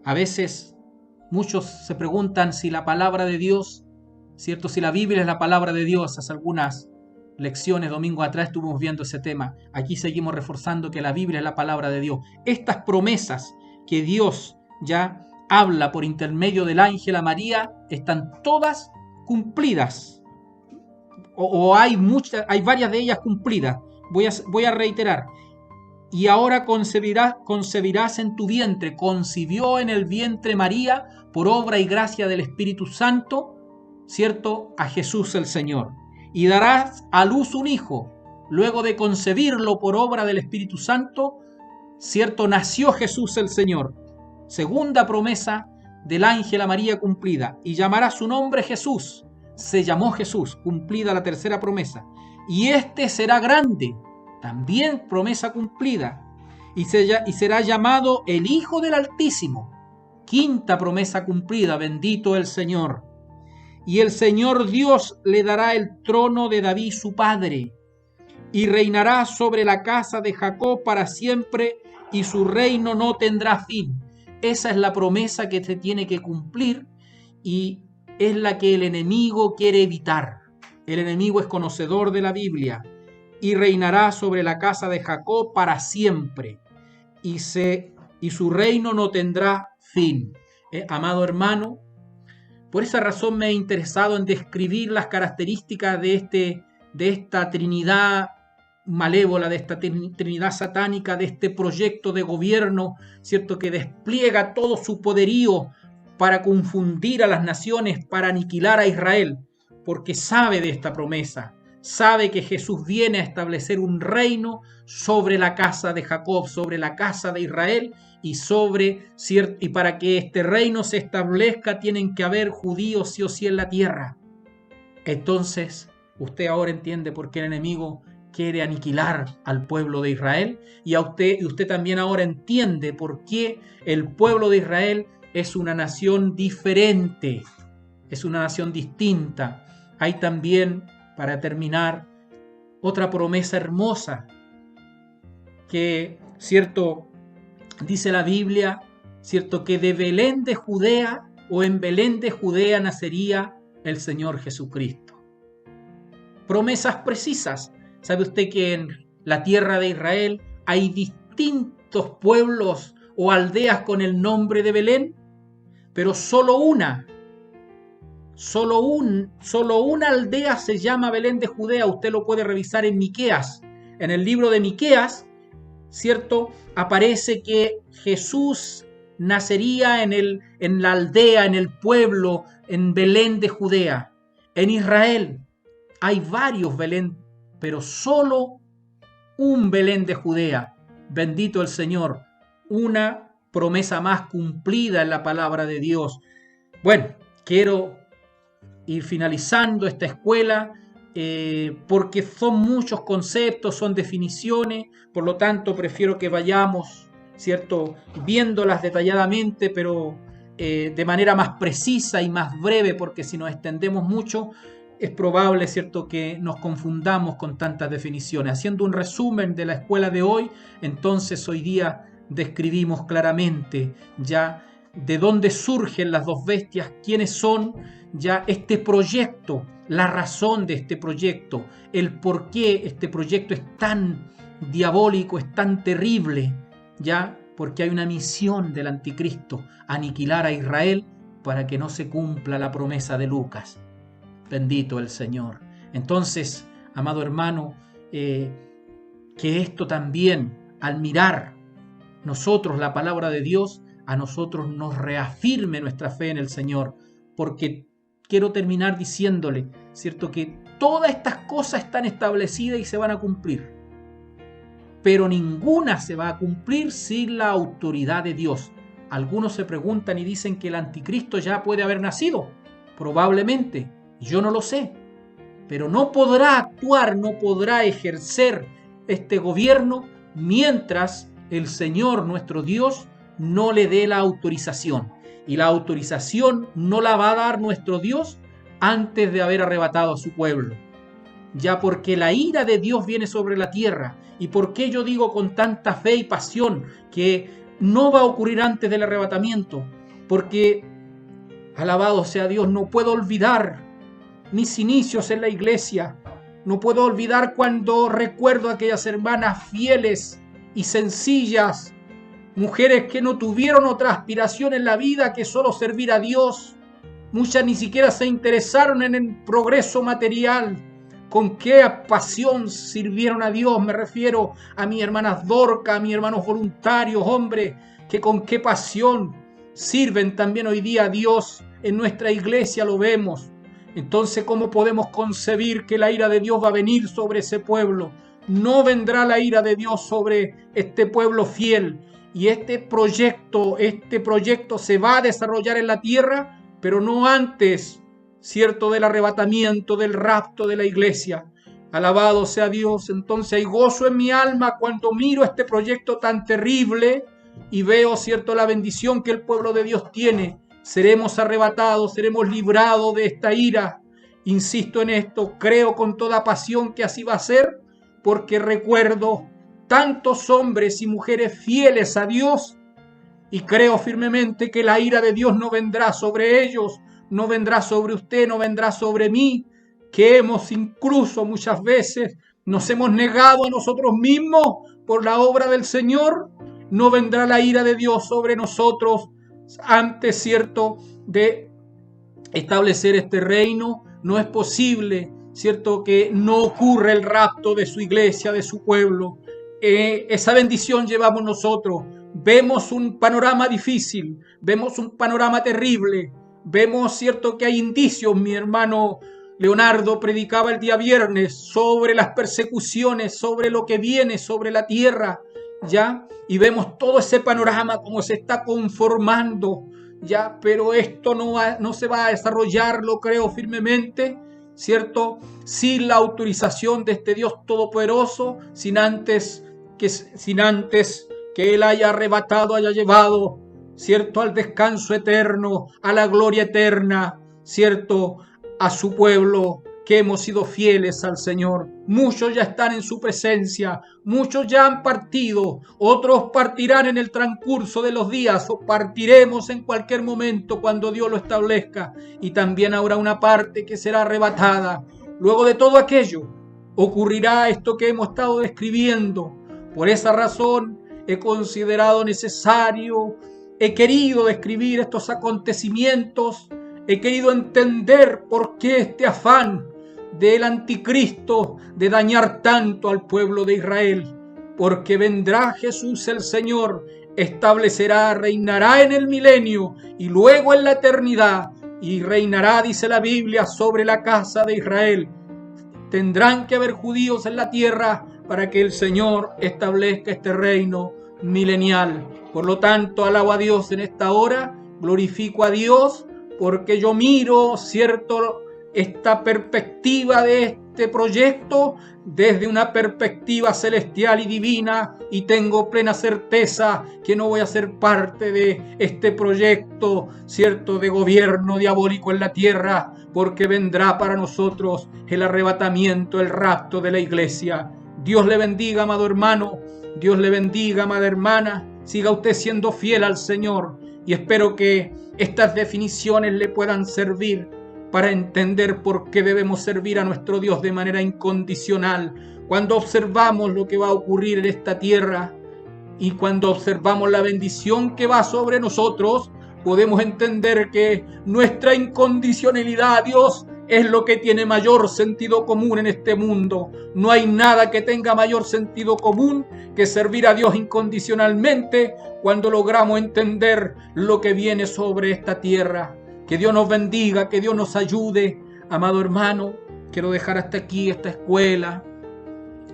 A veces muchos se preguntan si la palabra de Dios, ¿cierto? Si la Biblia es la palabra de Dios. Hace algunas lecciones, domingo atrás, estuvimos viendo ese tema. Aquí seguimos reforzando que la Biblia es la palabra de Dios. Estas promesas que Dios ya habla por intermedio del ángel a María están todas cumplidas. O hay varias de ellas cumplidas. Voy a reiterar. Y ahora concebirás en tu vientre. Concibió en el vientre María, por obra y gracia del Espíritu Santo, ¿cierto?, a Jesús el Señor. Y darás a luz un hijo. Luego de concebirlo por obra del Espíritu Santo, ¿cierto?, nació Jesús el Señor. Segunda promesa del ángel a María cumplida. Y llamará su nombre Jesús. Se llamó Jesús, cumplida la tercera promesa. Y este será grande, también promesa cumplida. Y será llamado el Hijo del Altísimo. Quinta promesa cumplida, bendito el Señor. Y el Señor Dios le dará el trono de David su padre, y reinará sobre la casa de Jacob para siempre, y su reino no tendrá fin. Esa es la promesa que se tiene que cumplir y es la que el enemigo quiere evitar. El enemigo es conocedor de la Biblia. Y reinará sobre la casa de Jacob para siempre, y su reino no tendrá fin. Amado hermano, por esa razón me he interesado en describir las características de esta Trinidad malévola, de esta Trinidad satánica, de este proyecto de gobierno, ¿cierto?, que despliega todo su poderío para confundir a las naciones, para aniquilar a Israel, porque sabe de esta promesa, sabe que Jesús viene a establecer un reino sobre la casa de Jacob, sobre la casa de Israel, y para que este reino se establezca tienen que haber judíos sí o sí en la tierra. Entonces, usted ahora entiende por qué el enemigo quiere aniquilar al pueblo de Israel, y usted también ahora entiende por qué el pueblo de Israel es una nación diferente, es una nación distinta. Hay también, para terminar, otra promesa hermosa que, ¿cierto?, dice la Biblia, ¿cierto?, que de Belén de Judea o en Belén de Judea nacería el Señor Jesucristo. Promesas precisas. ¿Sabe usted que en la tierra de Israel hay distintos pueblos o aldeas con el nombre de Belén? Pero solo una aldea se llama Belén de Judea. Usted lo puede revisar en Miqueas. En el libro de Miqueas, ¿cierto?, aparece que Jesús nacería en la aldea, en el pueblo, en Belén de Judea. En Israel hay varios Belén, pero solo un Belén de Judea. Bendito el Señor. Una promesa más cumplida en la palabra de Dios. Bueno, quiero ir finalizando esta escuela porque son muchos conceptos, son definiciones, por lo tanto prefiero que vayamos, ¿cierto?, viéndolas detalladamente, pero de manera más precisa y más breve, porque si nos extendemos mucho es probable, ¿cierto?, que nos confundamos con tantas definiciones. Haciendo un resumen de la escuela de hoy, entonces hoy día describimos claramente ya de dónde surgen las dos bestias, quiénes son, ya este proyecto, la razón de este proyecto, el por qué este proyecto es tan diabólico, es tan terrible, ya porque hay una misión del anticristo, aniquilar a Israel para que no se cumpla la promesa de Lucas. Bendito el Señor. Entonces, amado hermano, que esto también, al mirar nosotros la palabra de Dios, a nosotros nos reafirme nuestra fe en el Señor, porque quiero terminar diciéndole, ¿cierto?, que todas estas cosas están establecidas y se van a cumplir, pero ninguna se va a cumplir sin la autoridad de Dios. Algunos se preguntan y dicen que el anticristo ya puede haber nacido. Probablemente, yo no lo sé, pero no podrá actuar, no podrá ejercer este gobierno mientras el Señor nuestro Dios no le dé la autorización. Y la autorización no la va a dar nuestro Dios antes de haber arrebatado a su pueblo. Ya porque la ira de Dios viene sobre la tierra. ¿Y por qué yo digo con tanta fe y pasión que no va a ocurrir antes del arrebatamiento? Porque, alabado sea Dios, no puedo olvidar mis inicios en la iglesia. No puedo olvidar cuando recuerdo a aquellas hermanas fieles y sencillas, mujeres que no tuvieron otra aspiración en la vida que solo servir a Dios. Muchas ni siquiera se interesaron en el progreso material. Con qué pasión sirvieron a Dios. Me refiero a mis hermanas Dorca, a mis hermanos voluntarios, hombre, que con qué pasión sirven también hoy día a Dios. En nuestra iglesia lo vemos. Entonces, ¿cómo podemos concebir que la ira de Dios va a venir sobre ese pueblo? No vendrá la ira de Dios sobre este pueblo fiel. Y este proyecto se va a desarrollar en la tierra, pero no antes, ¿cierto?, del arrebatamiento, del rapto de la iglesia. Alabado sea Dios. Entonces hay gozo en mi alma cuando miro este proyecto tan terrible y veo, ¿cierto?, la bendición que el pueblo de Dios tiene. Seremos arrebatados, seremos librados de esta ira. Insisto en esto, creo con toda pasión que así va a ser, porque recuerdo tantos hombres y mujeres fieles a Dios y creo firmemente que la ira de Dios no vendrá sobre ellos, no vendrá sobre usted, no vendrá sobre mí, que hemos incluso muchas veces nos hemos negado a nosotros mismos por la obra del Señor. No vendrá la ira de Dios sobre nosotros antes, ¿cierto?, de establecer este reino. No es posible, ¿cierto?, que no ocurra el rapto de su iglesia, de su pueblo. Esa bendición llevamos nosotros. Vemos un panorama difícil, vemos un panorama terrible, vemos, ¿cierto?, que hay indicios. Mi hermano Leonardo predicaba el día viernes sobre las persecuciones, sobre lo que viene sobre la tierra, ¿ya? Y vemos todo ese panorama como se está conformando, ¿ya? Pero esto no se va a desarrollar, lo creo firmemente, ¿cierto?, sin la autorización de este Dios todopoderoso, sin antes que Él haya arrebatado, haya llevado, ¿cierto?, al descanso eterno, a la gloria eterna, ¿cierto?, a su pueblo que hemos sido fieles al Señor. Muchos ya están en su presencia, muchos ya han partido, otros partirán en el transcurso de los días, o partiremos en cualquier momento cuando Dios lo establezca, y también habrá una parte que será arrebatada. Luego de todo aquello, ocurrirá esto que hemos estado describiendo. Por esa razón he considerado necesario, he querido describir estos acontecimientos, he querido entender por qué este afán del anticristo de dañar tanto al pueblo de Israel. Porque vendrá Jesús el Señor establecerá, reinará en el milenio y luego en la eternidad, y reinará, dice la Biblia, sobre la casa de Israel. Tendrán que haber judíos en la tierra para que el Señor establezca este reino milenial. Por lo tanto, alabo a Dios en esta hora, glorifico a Dios, porque yo miro, cierto, esta perspectiva de este proyecto desde una perspectiva celestial y divina, y tengo plena certeza que no voy a ser parte de este proyecto, cierto, de gobierno diabólico en la tierra, porque vendrá para nosotros el arrebatamiento, el rapto de la iglesia. Dios le bendiga, amado hermano, Dios le bendiga, amada hermana, siga usted siendo fiel al Señor, y espero que estas definiciones le puedan servir para entender por qué debemos servir a nuestro Dios de manera incondicional. Cuando observamos lo que va a ocurrir en esta tierra y cuando observamos la bendición que va sobre nosotros, podemos entender que nuestra incondicionalidad a Dios es lo que tiene mayor sentido común en este mundo. No hay nada que tenga mayor sentido común que servir a Dios incondicionalmente cuando logramos entender lo que viene sobre esta tierra. Que Dios nos bendiga, que Dios nos ayude. Amado hermano, quiero dejar hasta aquí esta escuela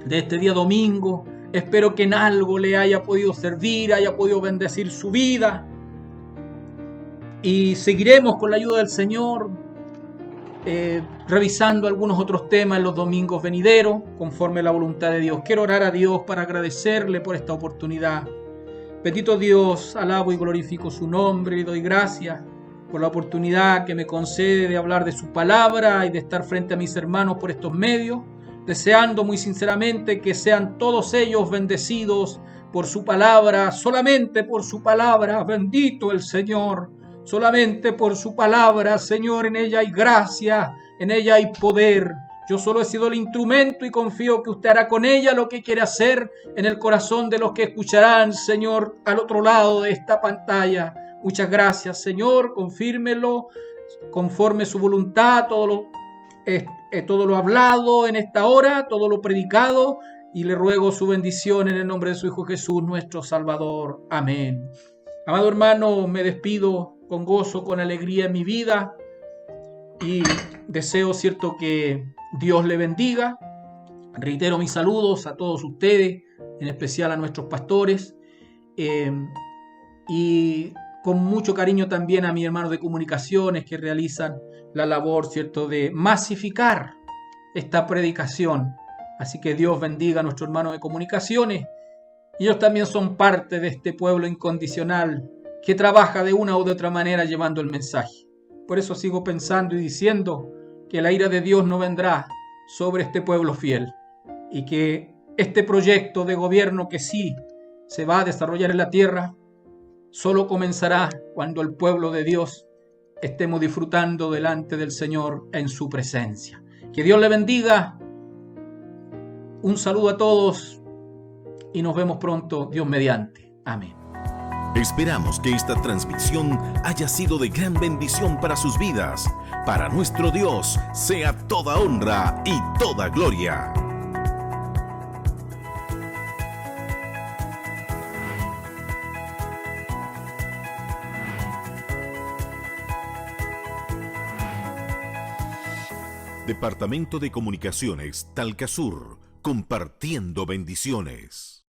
de este día domingo. Espero que en algo le haya podido servir, haya podido bendecir su vida. Y seguiremos con la ayuda del Señor, revisando algunos otros temas en los domingos venideros, conforme a la voluntad de Dios. Quiero orar a Dios para agradecerle por esta oportunidad. Bendito Dios, alabo y glorifico su nombre y doy gracias por la oportunidad que me concede de hablar de su palabra y de estar frente a mis hermanos por estos medios, deseando muy sinceramente que sean todos ellos bendecidos por su palabra, solamente por su palabra. Bendito el Señor, solamente por su palabra, Señor, en ella hay gracia, en ella hay poder. Yo solo he sido el instrumento y confío que usted hará con ella lo que quiere hacer en el corazón de los que escucharán, Señor, al otro lado de esta pantalla. Muchas gracias, Señor, confírmelo conforme su voluntad, todo lo hablado en esta hora, todo lo predicado, y le ruego su bendición en el nombre de su Hijo Jesús, nuestro Salvador. Amén. Amado hermano, me despido con gozo, con alegría en mi vida, y deseo, cierto, que Dios le bendiga. Reitero mis saludos a todos ustedes, en especial a nuestros pastores, y con mucho cariño también a mis hermanos de comunicaciones que realizan la labor, cierto, de masificar esta predicación. Así que Dios bendiga a nuestros hermanos de comunicaciones. Ellos también son parte de este pueblo incondicional que trabaja de una u de otra manera llevando el mensaje. Por eso sigo pensando y diciendo que la ira de Dios no vendrá sobre este pueblo fiel, y que este proyecto de gobierno que sí se va a desarrollar en la tierra solo comenzará cuando el pueblo de Dios estemos disfrutando delante del Señor en su presencia. Que Dios le bendiga. Un saludo a todos y nos vemos pronto, Dios mediante. Amén. Esperamos que esta transmisión haya sido de gran bendición para sus vidas. Para nuestro Dios sea toda honra y toda gloria. Departamento de Comunicaciones Talcasur, compartiendo bendiciones.